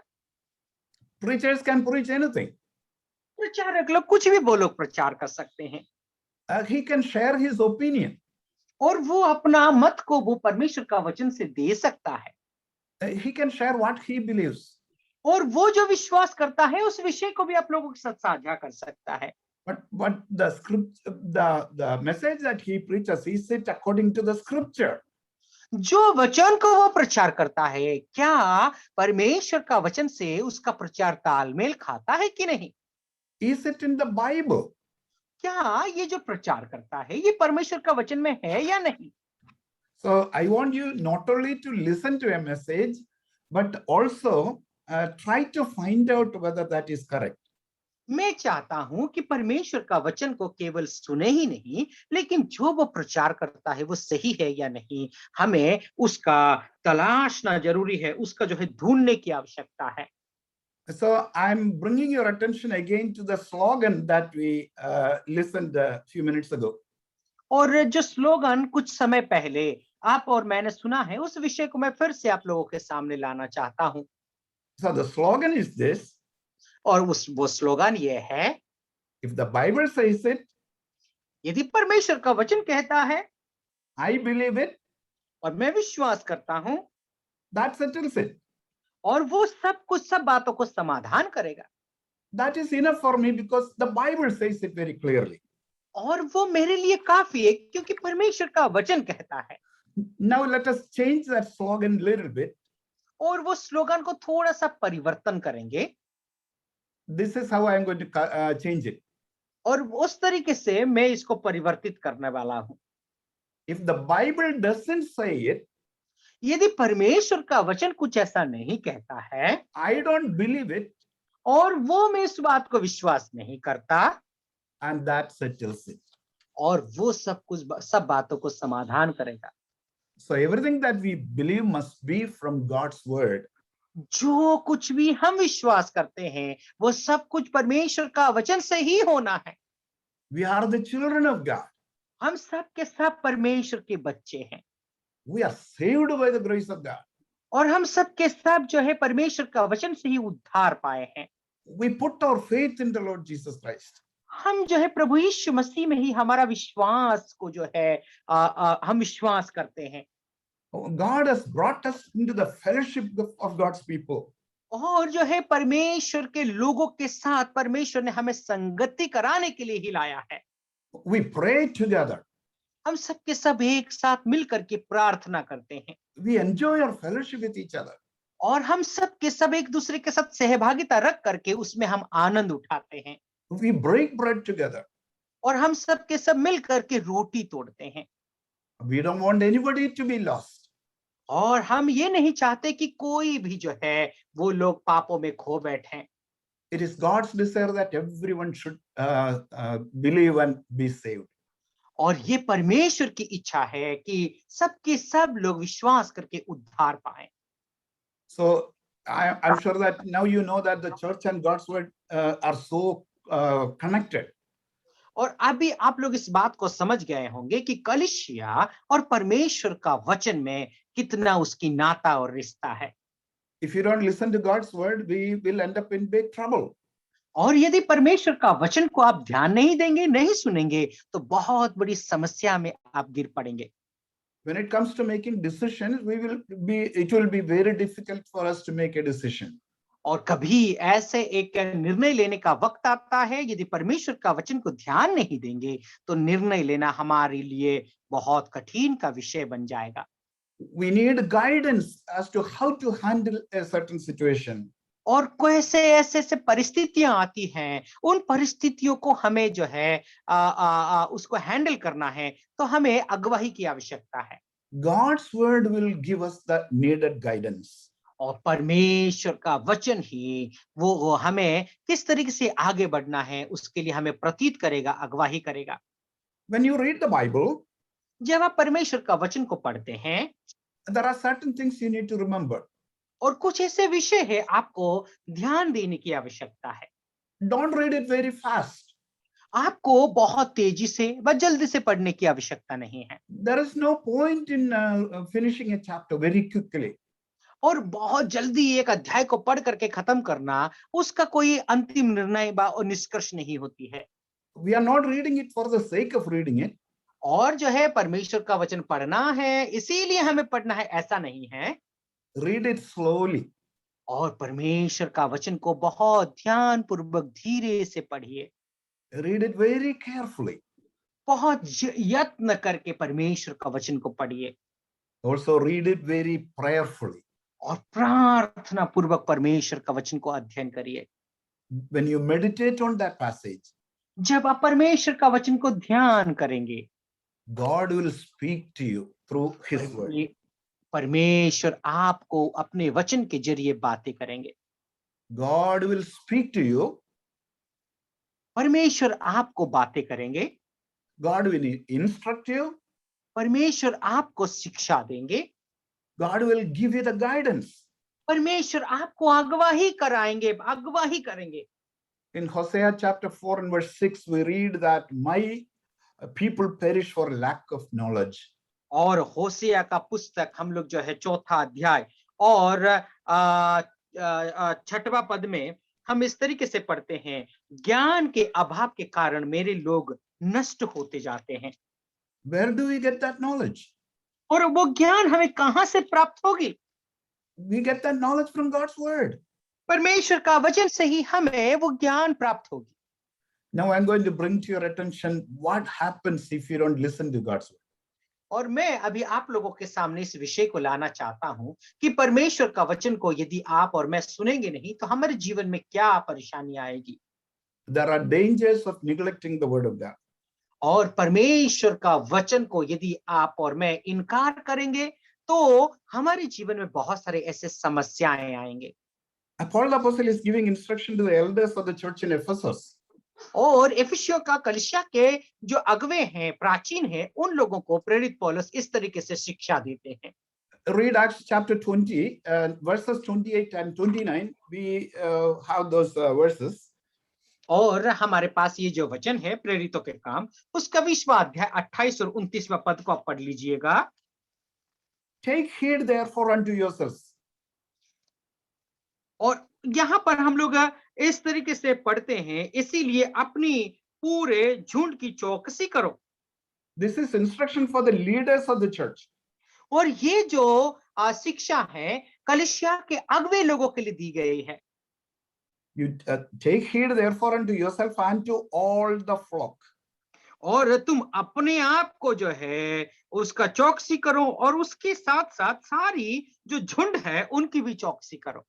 Preachers can preach anything. प्रचारक लोग कुछ भी बोलो प्रचार कर सकते हैं। He can share his opinion. और वो अपना मत को वो परमेश्वर का वचन से दे सकता है। He can share what he believes. और वो जो विश्वास करता है उस विषय को भी आप लोगों के साथ साझा कर सकता है। But the script, the message that he preaches, he said according to the scripture. जो वचन को वो प्रचार करता है क्या परमेश्वर का वचन से उसका प्रचार तालमेल खाता है कि नहीं? Is it in the Bible? क्या ये जो प्रचार करता है ये परमेश्वर का वचन में है या नहीं? So I want you not only to listen to a message, but also try to find out whether that is correct. मैं चाहता हूं कि परमेश्वर का वचन को केवल सुने ही नहीं, लेकिन जो वो प्रचार करता है वो सही है या नहीं, हमें उसका तलाशना जरूरी है, उसका जो है ढूंढने की आवश्यकता है। So I'm bringing your attention again to the slogan that we listened a few minutes ago. और जो स्लोगन कुछ समय पहले आप और मैंने सुना है उस विषय को मैं फिर से आप लोगों के सामने लाना चाहता हूं। So the slogan is this. और वो स्लोगन ये है, if the Bible says it, यदि परमेश्वर का वचन कहता है, I believe it, और मैं विश्वास करता हूं, that settles it. और वो सब बातों को समाधान करेगा। That is enough for me because the Bible says it very clearly. और वो मेरे लिए काफी है क्योंकि परमेश्वर का वचन कहता है। Now let us change that slogan a little bit. और वो स्लोगन को थोड़ा सा परिवर्तन करेंगे। This is how I am going to change it. और उस तरीके से मैं इसको परिवर्तित करने वाला हूं। If the Bible doesn't say it, यदि परमेश्वर का वचन कुछ ऐसा नहीं कहता है, I don't believe it, और वो मैं इस बात को विश्वास नहीं करता, and that settles it. और वो सब बातों को समाधान करेगा। So everything that we believe must be from God's word. जो कुछ भी हम विश्वास करते हैं वो सब कुछ परमेश्वर का वचन से ही होना है। We are the children of God. हम सब के सब परमेश्वर के बच्चे हैं। We are saved by the grace of God. और हम सब के सब जो है परमेश्वर का वचन से ही उद्धार पाए हैं। We put our faith in the Lord Jesus Christ. हम जो है प्रभु यीशु मसीह में ही हमारा विश्वास को जो है हम विश्वास करते हैं। God has brought us into the fellowship of God's people. और जो है परमेश्वर के लोगों के साथ परमेश्वर ने हमें संगति कराने के लिए ही लाया है। We pray together. हम सब के सब एक साथ मिल करके प्रार्थना करते हैं We enjoy our fellowship with each other. और हम सब के सब एक दूसरे के साथ सहभागिता रख करके उसमें हम आनंद उठाते हैं We break bread together. और हम सब के सब मिल करके रोटी तोड़ते हैं। We don't want anybody to be lost. और हम ये नहीं चाहते कि कोई भी जो है वो लोग पापों में खो बैठें। It is God's desire that everyone should believe and be saved. और ये परमेश्वर की इच्छा है कि सबके सब लोग विश्वास करके उद्धार पाएं। So I'm sure that now you know that the church and God's word are so connected. और अभी आप लोग इस बात को समझ गए होंगे कि कलीसिया और परमेश्वर का वचन में कितना उसकी नाता और रिश्ता है। If you don't listen to God's word, we will end up in big trouble. और यदि परमेश्वर का वचन को आप ध्यान नहीं देंगे, नहीं सुनेंगे, तो बहुत बड़ी समस्या में आप गिर पड़ेंगे। When it comes to making decisions, it will be very difficult for us to make a decision. और कभी ऐसे एक निर्णय लेने का वक्त आता है, यदि परमेश्वर का वचन को ध्यान नहीं देंगे तो निर्णय लेना हमारे लिए बहुत कठिन का विषय बन जाएगा। We need guidance as to how to handle a certain situation. और कैसे ऐसे परिस्थितियां आती हैं, उन परिस्थितियों को हमें जो है उसको हैंडल करना है, तो हमें अगुवाई की आवश्यकता है। God's word will give us the needed guidance. और परमेश्वर का वचन ही वो हमें किस तरीके से आगे बढ़ना है उसके लिए हमें प्रतीत करेगा, अगुवाई करेगा। When you read the Bible, जब आप परमेश्वर का वचन को पढ़ते हैं, there are certain things you need to remember. और कुछ ऐसे विषय है आपको ध्यान देने की आवश्यकता है। Don't read it very fast. आपको बहुत तेजी से व जल्दी से पढ़ने की आवश्यकता नहीं है। There is no point in finishing a chapter very quickly. और बहुत जल्दी एक अध्याय को पढ़ करके खत्म करना, उसका कोई अंतिम निर्णय और निष्कर्ष नहीं होती है। We are not reading it for the sake of reading it. और जो है परमेश्वर का वचन पढ़ना है इसीलिए हमें पढ़ना है, ऐसा नहीं है। Read it slowly. और परमेश्वर का वचन को बहुत ध्यान पूर्वक धीरे से पढ़िए। Read it very carefully. बहुत यत्न करके परमेश्वर का वचन को पढ़िए। Also read it very prayerfully. और प्रार्थना पूर्वक परमेश्वर का वचन को अध्ययन करिए। When you meditate on that passage, जब आप परमेश्वर का वचन को ध्यान करेंगे, God will speak to you through His word. परमेश्वर आपको अपने वचन के जरिए बातें करेंगे। God will speak to you. परमेश्वर आपको बातें करेंगे। God will instruct you. परमेश्वर आपको शिक्षा देंगे। God will give you the guidance. परमेश्वर आपको अगुवाई कराएंगे, अगुवाई करेंगे। In Hosea chapter 4 and verse 6, we read that my people perish for lack of knowledge. और होसिया का पुस्तक हम लोग जो है 4वां अध्याय और 6वां पद में हम इस तरीके से पढ़ते हैं, ज्ञान के अभाव के कारण मेरे लोग नष्ट होते जाते हैं। Where do we get that knowledge? और वो ज्ञान हमें कहां से प्राप्त होगी? We get that knowledge from God's word. परमेश्वर का वचन से ही हमें वो ज्ञान प्राप्त होगी। Now I'm going to bring to your attention what happens if you don't listen to God's word. और मैं अभी आप लोगों के सामने इस विषय को लाना चाहता हूं कि परमेश्वर का वचन को यदि आप और मैं सुनेंगे नहीं तो हमारे जीवन में क्या परेशानी आएगी। There are dangers of neglecting the word of God. और परमेश्वर का वचन को यदि आप और मैं इनकार करेंगे तो हमारे जीवन में बहुत सारे ऐसे समस्याएं आएंगे। Paul the apostle is giving instruction to the elders of the church in Ephesus. और एफिसियों का कलीसिया के जो अगुवे हैं, प्राचीन हैं, उन लोगों को प्रेरित पौलुस इस तरीके से शिक्षा देते हैं। Read Acts chapter 20 verses 28 and 29. We have those verses. और हमारे पास ये जो वचन है प्रेरितों के काम, उसका 20वां अध्याय 28 और 29वां पद को आप पढ़ लीजिएगा। Take heed therefore unto yourselves. और यहाँ पर हम लोग इस तरीके से पढ़ते हैं, इसीलिए अपनी पूरे झुंड की चौकसी करो। This is instruction for the leaders of the church. और ये जो शिक्षा है कलीसिया के अगुवे लोगों के लिए दी गई है। You take heed therefore unto yourself and to all the flock. और तुम अपने आप को जो है उसका चौकसी करो और उसके साथ साथ सारी जो झुंड है उनकी भी चौकसी करो।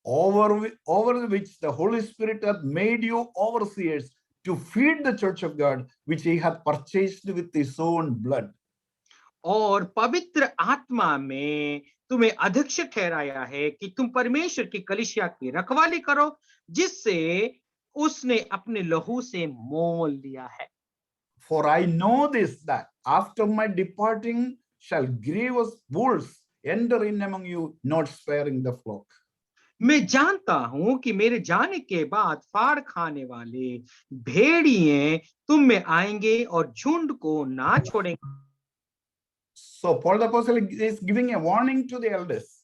Over which the Holy Spirit hath made you overseers to feed the church of God, which he hath purchased with his own blood. और पवित्र आत्मा में तुम्हें अध्यक्ष ठहराया है कि तुम परमेश्वर की कलीसिया की रखवाली करो, जिससे उसने अपने लहू से मोल लिया है। For I know this, that after my departing shall grievous wolves enter in among you, not sparing the flock. मैं जानता हूं कि मेरे जाने के बाद फाड़ खाने वाले भेड़िए तुम में आएंगे और झुंड को ना छोड़ेंगे। So Paul the Apostle is giving a warning to the elders.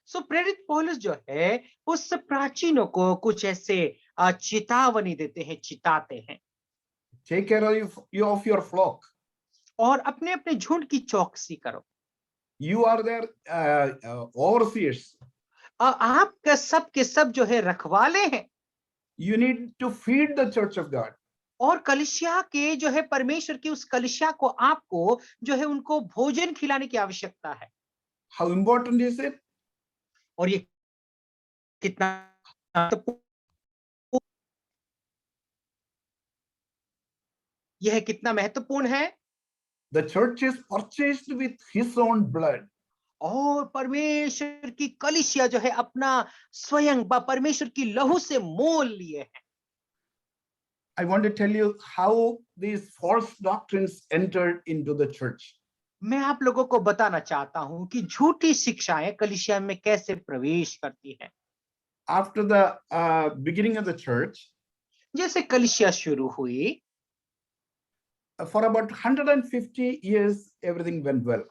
सो प्रेरित पौलुस जो है उस प्राचीनों को कुछ ऐसे चेतावनी देते हैं, चिताते हैं। Take care of your flock. और अपने अपने झुंड की चौकसी करो। You are their overseers. आप सब के सब जो है रखवाले हैं। You need to feed the church of God. और कलीसिया के जो है परमेश्वर की उस कलीसिया को आपको जो है उनको भोजन खिलाने की आवश्यकता है। How important is it? और ये कितना यह कितना महत्वपूर्ण है। The church is purchased with his own blood. और परमेश्वर की कलीसिया जो है अपना स्वयं परमेश्वर की लहू से मोल लिए है। I want to tell you how these false doctrines entered into the church. मैं आप लोगों को बताना चाहता हूं कि झूठी शिक्षाएं कलीसिया में कैसे प्रवेश करती है। After the beginning of the church, जैसे कलीसिया शुरू हुई, for about 150 years, everything went well.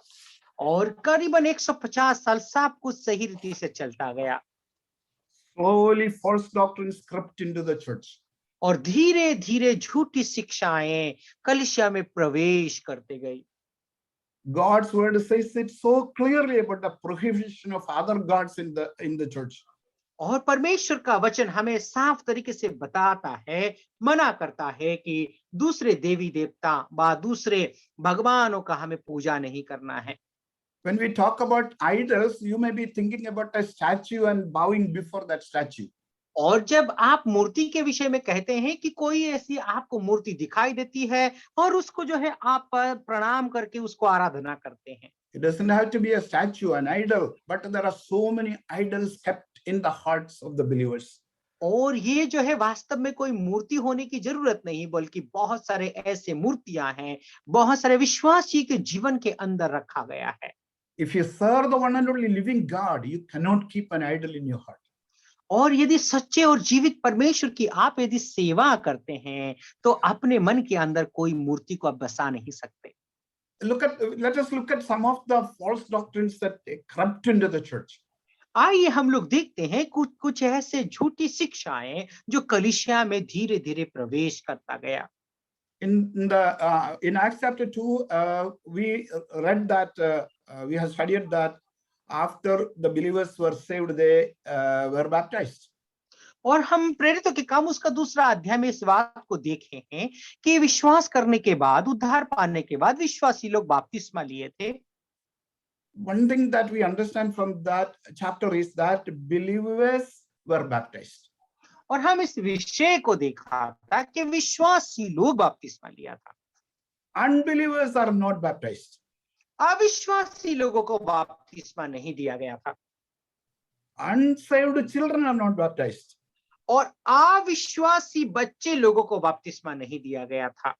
और करीबन 150 साल सब कुछ सही रीति से चलता गया। Slowly, false doctrines crept into the church. और धीरे धीरे झूठी शिक्षाएं कलीसिया में प्रवेश करते गई। God's word says it so clearly about the prohibition of other gods in the church. और परमेश्वर का वचन हमें साफ तरीके से बताता है, मना करता है कि दूसरे देवी देवता व दूसरे भगवानों का हमें पूजा नहीं करना है। When we talk about idols, you may be thinking about a statue and bowing before that statue. और जब आप मूर्ति के विषय में कहते हैं कि कोई ऐसी आपको मूर्ति दिखाई देती है और उसको जो है आप प्रणाम करके उसको आराधना करते हैं। It doesn't have to be a statue, an idol, but there are so many idols kept in the hearts of the believers. और ये जो है वास्तव में कोई मूर्ति होने की जरूरत नहीं, बल्कि बहुत सारे ऐसे मूर्तियां हैं, बहुत सारे विश्वासी के जीवन के अंदर रखा गया है। If you serve the one and only living God, you cannot keep an idol in your heart. और यदि सच्चे और जीवित परमेश्वर की आप यदि सेवा करते हैं तो अपने मन के अंदर कोई मूर्ति को आप बसा नहीं सकते। Let us look at some of the false doctrines that crept into the church. आइए हम लोग देखते हैं कुछ ऐसे झूठी शिक्षाएं जो कलीसिया में धीरे धीरे प्रवेश करता गया। In Acts chapter 2, we read that we have studied that after the believers were saved, they were baptized. और हम प्रेरितों के काम उसका दूसरा अध्याय में इस बात को देखे हैं कि विश्वास करने के बाद, उद्धार पाने के बाद विश्वासी लोग बपतिस्मा लिए थे। One thing that we understand from that chapter is that believers were baptized. और हम इस विषय को देखा था कि विश्वासी लोग बपतिस्मा लिया था। Unbelievers are not baptized. अविश्वासी लोगों को बपतिस्मा नहीं दिया गया था। Unsaved children are not baptized. और अविश्वासी बच्चे लोगों को बपतिस्मा नहीं दिया गया था।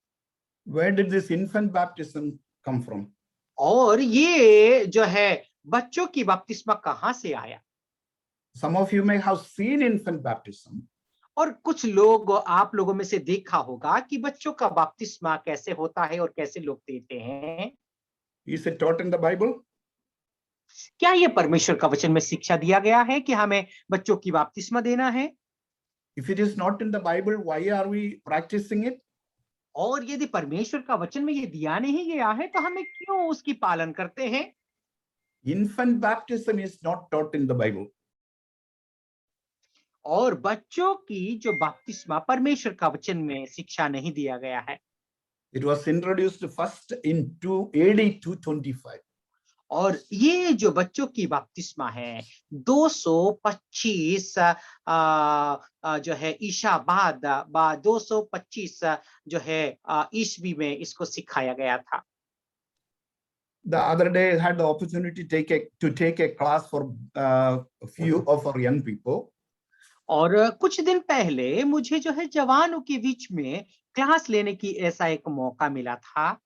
Where did this infant baptism come from? और ये जो है बच्चों की बपतिस्मा कहां से आया? Some of you may have seen infant baptism. और कुछ लोग आप लोगों में से देखा होगा कि बच्चों का बपतिस्मा कैसे होता है और कैसे लोग देते हैं। Is it taught in the Bible? क्या ये परमेश्वर का वचन में शिक्षा दिया गया है कि हमें बच्चों की बपतिस्मा देना है? If it is not in the Bible, why are we practicing it? और यदि परमेश्वर का वचन में ये दिया नहीं गया है तो हमें क्यों उसकी पालन करते हैं? Infant baptism is not taught in the Bible. और बच्चों की जो बपतिस्मा परमेश्वर का वचन में शिक्षा नहीं दिया गया है। It was introduced first in AD 225. और ये जो बच्चों की बपतिस्मा है 225 जो है ईसा बाद 225 जो है ईस्वी में इसको सिखाया गया था। The other day I had the opportunity to take a class for a few of our young people. और कुछ दिन पहले मुझे जो है जवानों के बीच में क्लास लेने की ऐसा एक मौका मिला था।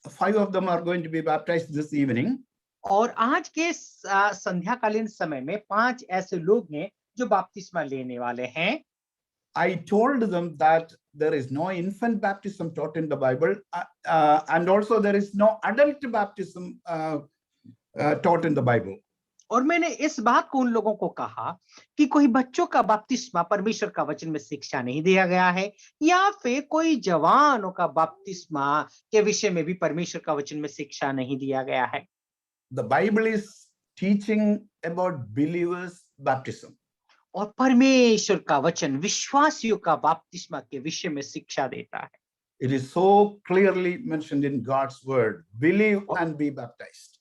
5 of them are going to be baptized this evening. और आज के संध्याकालीन समय में 5 ऐसे लोग हैं जो बपतिस्मा लेने वाले हैं। I told them that there is no infant baptism taught in the Bible, and also there is no adult baptism taught in the Bible. और मैंने इस बात को उन लोगों को कहा कि कोई बच्चों का बपतिस्मा परमेश्वर का वचन में शिक्षा नहीं दिया गया है, या फिर कोई जवानों का बपतिस्मा के विषय में भी परमेश्वर का वचन में शिक्षा नहीं दिया गया है। The Bible is teaching about believers' baptism. और परमेश्वर का वचन विश्वासियों का बपतिस्मा के विषय में शिक्षा देता है। It is so clearly mentioned in God's word, believe and be baptized.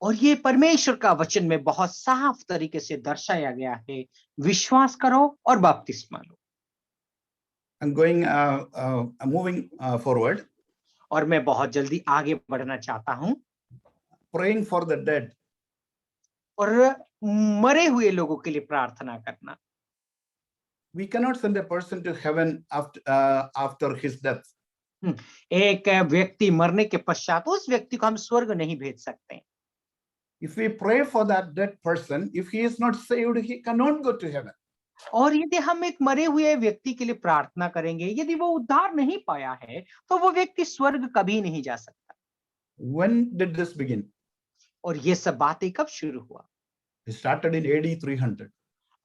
और ये परमेश्वर का वचन में बहुत साफ तरीके से दर्शाया गया है, विश्वास करो और बपतिस्मा लो। I'm moving forward. और मैं बहुत जल्दी आगे बढ़ना चाहता हूँ। Praying for the dead. और मरे हुए लोगों के लिए प्रार्थना करना। We cannot send a person to heaven after his death. एक व्यक्ति मरने के पश्चात उस व्यक्ति को हम स्वर्ग नहीं भेज सकते। If we pray for that dead person, if he is not saved, he cannot go to heaven. और यदि हम एक मरे हुए व्यक्ति के लिए प्रार्थना करेंगे, यदि वो उद्धार नहीं पाया है तो वो व्यक्ति स्वर्ग कभी नहीं जा सकता। When did this begin? और ये सब बातें कब शुरू हुआ? It started in AD 300.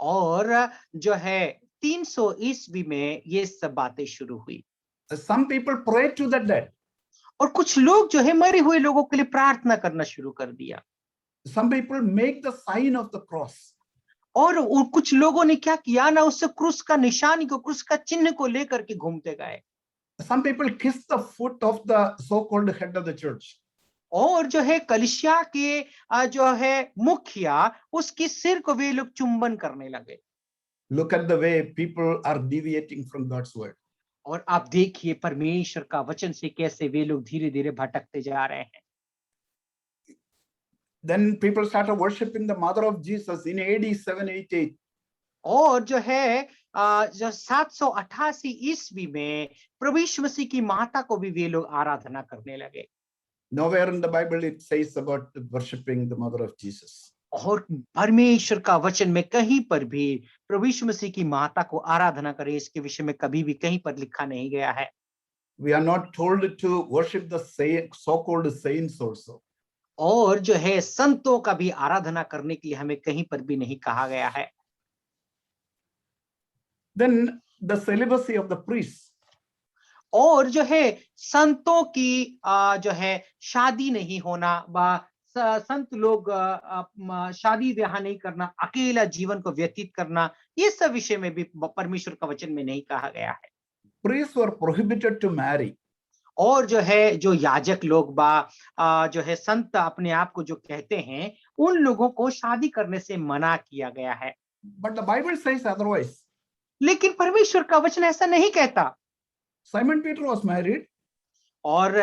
और जो है 300 ईस्वी में ये सब बातें शुरू हुई। Some people pray to the dead. और कुछ लोग जो है मरे हुए लोगों के लिए प्रार्थना करना शुरू कर दिया। Some people make the sign of the cross. और कुछ लोगों ने क्या किया ना, उससे क्रूस का निशानी को, क्रूस का चिन्ह को लेकर के घूमते गए। Some people kiss the foot of the so-called head of the church. और जो है कलीसिया के जो है मुखिया, उसकी सिर को वे लोग चुंबन करने लगे। Look at the way people are deviating from God's word. और आप देखिए परमेश्वर का वचन से कैसे वे लोग धीरे-धीरे भटकते जा रहे हैं। Then people started worshiping the mother of Jesus in AD 788. और जो है जो 788 ईस्वी में प्रभु यीशु मसीह की माता को भी वे लोग आराधना करने लगे। Nowhere in the Bible it says about worshiping the mother of Jesus. और परमेश्वर का वचन में कहीं पर भी प्रभु यीशु मसीह की माता को आराधना करें इसके विषय में कभी भी कहीं पर लिखा नहीं गया है। We are not told to worship the so-called saints also. और जो है संतों का भी आराधना करने के लिए हमें कहीं पर भी नहीं कहा गया है। Then the celibacy of the priests. और जो है संतों की जो है शादी नहीं होना, संत लोग शादी ब्याह नहीं करना, अकेला जीवन को व्यतीत करना, ये सब विषय में भी परमेश्वर का वचन में नहीं कहा गया है। Priests were prohibited to marry. और जो है जो याजक लोग जो है संत अपने आप को जो कहते हैं, उन लोगों को शादी करने से मना किया गया है। But the Bible says otherwise. लेकिन परमेश्वर का वचन ऐसा नहीं कहता। Simon Peter was married. और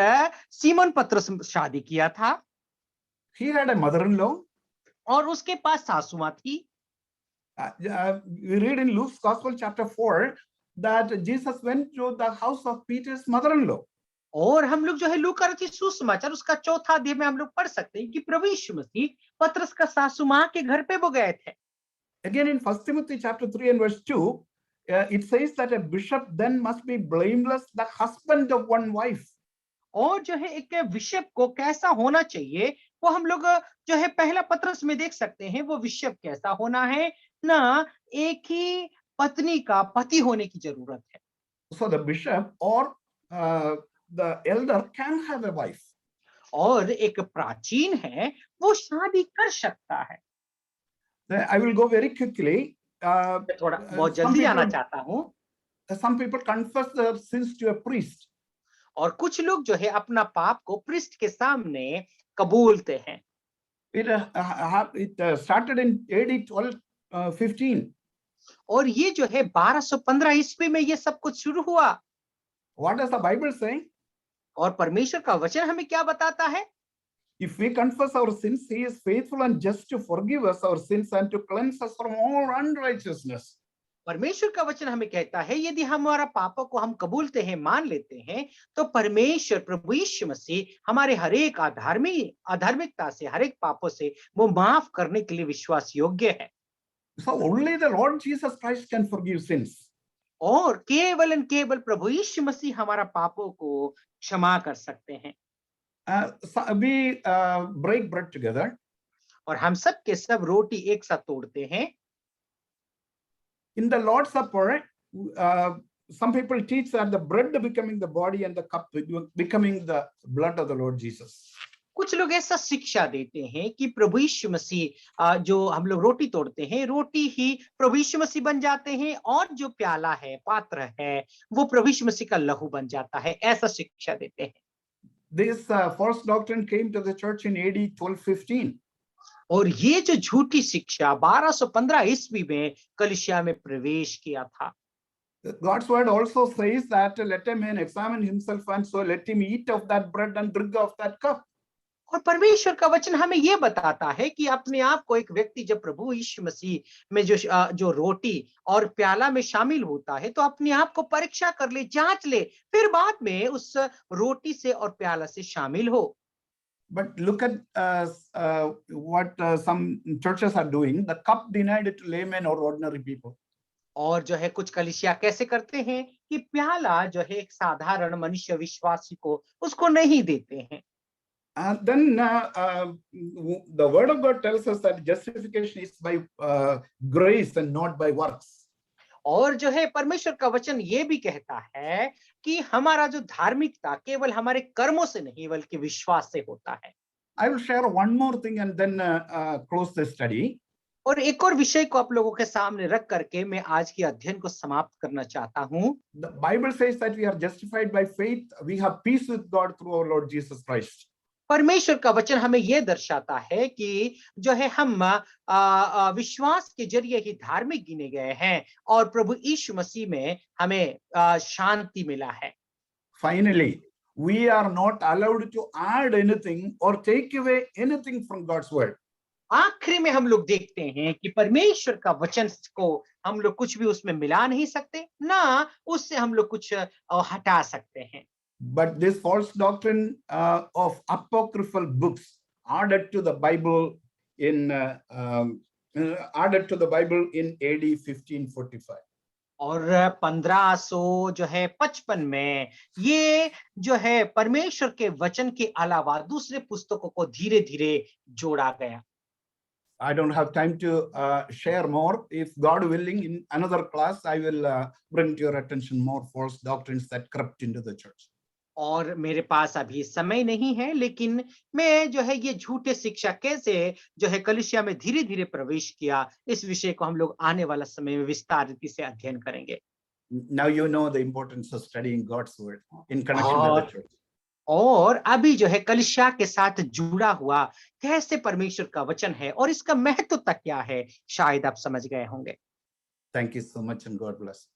सीमोन पतरस शादी किया था। He had a mother-in-law. और उसके पास सासू माँ थी। We read in Luke's Gospel chapter 4 that Jesus went to the house of Peter's mother-in-law. और हम लोग जो है लूका रचित सुसमाचार उसका 4 अध्याय में हम लोग पढ़ सकते हैं कि प्रभु यीशु मसीह पतरस का सासू माँ के घर पे वो गए थे। Again in 1 Timothy chapter 3 and verse 2, it says that a bishop then must be blameless, the husband of one wife. और जो है एक बिशप को कैसा होना चाहिए वो हम लोग जो है पहला पतरस में देख सकते हैं। वो बिशप कैसा होना है ना, एक ही पत्नी का पति होने की जरूरत है। So the bishop or the elder can have a wife. और एक प्राचीन है वो शादी कर सकता है। I will go very quickly. मैं थोड़ा बहुत जल्दी आना चाहता हूँ। Some people confess their sins to a priest. और कुछ लोग जो है अपना पाप को प्रीस्ट के सामने कबूलते हैं। It started in AD 1215. और ये जो है 1215 ईस्वी में ये सब कुछ शुरू हुआ। What does the Bible say? और परमेश्वर का वचन हमें क्या बताता है? If we confess our sins, he is faithful and just to forgive us our sins and to cleanse us from all unrighteousness. परमेश्वर का वचन हमें कहता है यदि हमारा पापों को हम कबूलते हैं, मान लेते हैं, तो परमेश्वर प्रभु यीशु मसीह हमारे हर एक अधार्मिकता से, हर एक पापों से वो माफ करने के लिए विश्वास योग्य है। So only the Lord Jesus Christ can forgive sins. और केवल प्रभु यीशु मसीह हमारा पापों को क्षमा कर सकते हैं। So we break bread together. और हम सब के सब रोटी एक साथ तोड़ते हैं। In the Lord's Supper, some people teach that the bread becoming the body and the cup becoming the blood of the Lord Jesus. कुछ लोग ऐसा शिक्षा देते हैं कि प्रभु यीशु मसीह जो हम लोग रोटी तोड़ते हैं, रोटी ही प्रभु यीशु मसीह बन जाते हैं, और जो प्याला है, पात्र है, वो प्रभु यीशु मसीह का लहू बन जाता है। ऐसा शिक्षा देते हैं। This false doctrine came to the church in AD 1215. और ये जो झूठी शिक्षा 1215 ईस्वी में कलीसिया में प्रवेश किया था। God's word also says that let a man examine himself, and so let him eat of that bread and drink of that cup. और परमेश्वर का वचन हमें ये बताता है कि अपने आप को एक व्यक्ति जब प्रभु यीशु मसीह में जो रोटी और प्याला में शामिल होता है, तो अपने आप को परीक्षा कर ले, जांच ले, फिर बाद में उस रोटी से और प्याला से शामिल हो। But look at what some churches are doing. The cup denied it to laymen or ordinary people. और जो है कुछ कलीसिया कैसे करते हैं कि प्याला जो है एक साधारण मनुष्य विश्वासी को उसको नहीं देते हैं। And then the word of God tells us that justification is by grace and not by works. और जो है परमेश्वर का वचन ये भी कहता है कि हमारा जो धार्मिकता केवल हमारे कर्मों से नहीं बल्कि विश्वास से होता है। I will share one more thing and then close the study. और एक और विषय को आप लोगों के सामने रख करके मैं आज के अध्ययन को समाप्त करना चाहता हूँ। The Bible says that we are justified by faith. We have peace with God through our Lord Jesus Christ. परमेश्वर का वचन हमें यह दर्शाता है कि जो है हम विश्वास के जरिए ही धार्मिक गिने गए हैं और प्रभु यीशु मसीह में हमें शांति मिला है। Finally, we are not allowed to add anything or take away anything from God's word. आखिरी में हम लोग देखते हैं कि परमेश्वर का वचन को हम लोग कुछ भी उसमें मिला नहीं सकते, ना उससे हम लोग कुछ हटा सकते हैं। But this false doctrine of apocryphal books added to the Bible in AD 1545. और 1500 जो है 55 में ये जो है परमेश्वर के वचन के अलावा दूसरे पुस्तकों को धीरे धीरे जोड़ा गया। I don't have time to share more. If God willing, in another class, I will bring to your attention more false doctrines that crept into the church. और मेरे पास अभी समय नहीं है, लेकिन मैं जो है ये झूठे शिक्षा कैसे जो है कलीसिया में धीरे धीरे प्रवेश किया, इस विषय को हम लोग आने वाला समय में विस्तारित से अध्ययन करेंगे। Now you know the importance of studying God's word in connection with the church. और अभी जो है कलीसिया के साथ जुड़ा हुआ कैसे परमेश्वर का वचन है और इसका महत्व तक क्या है, शायद आप समझ गए होंगे। Thank you so much and God bless.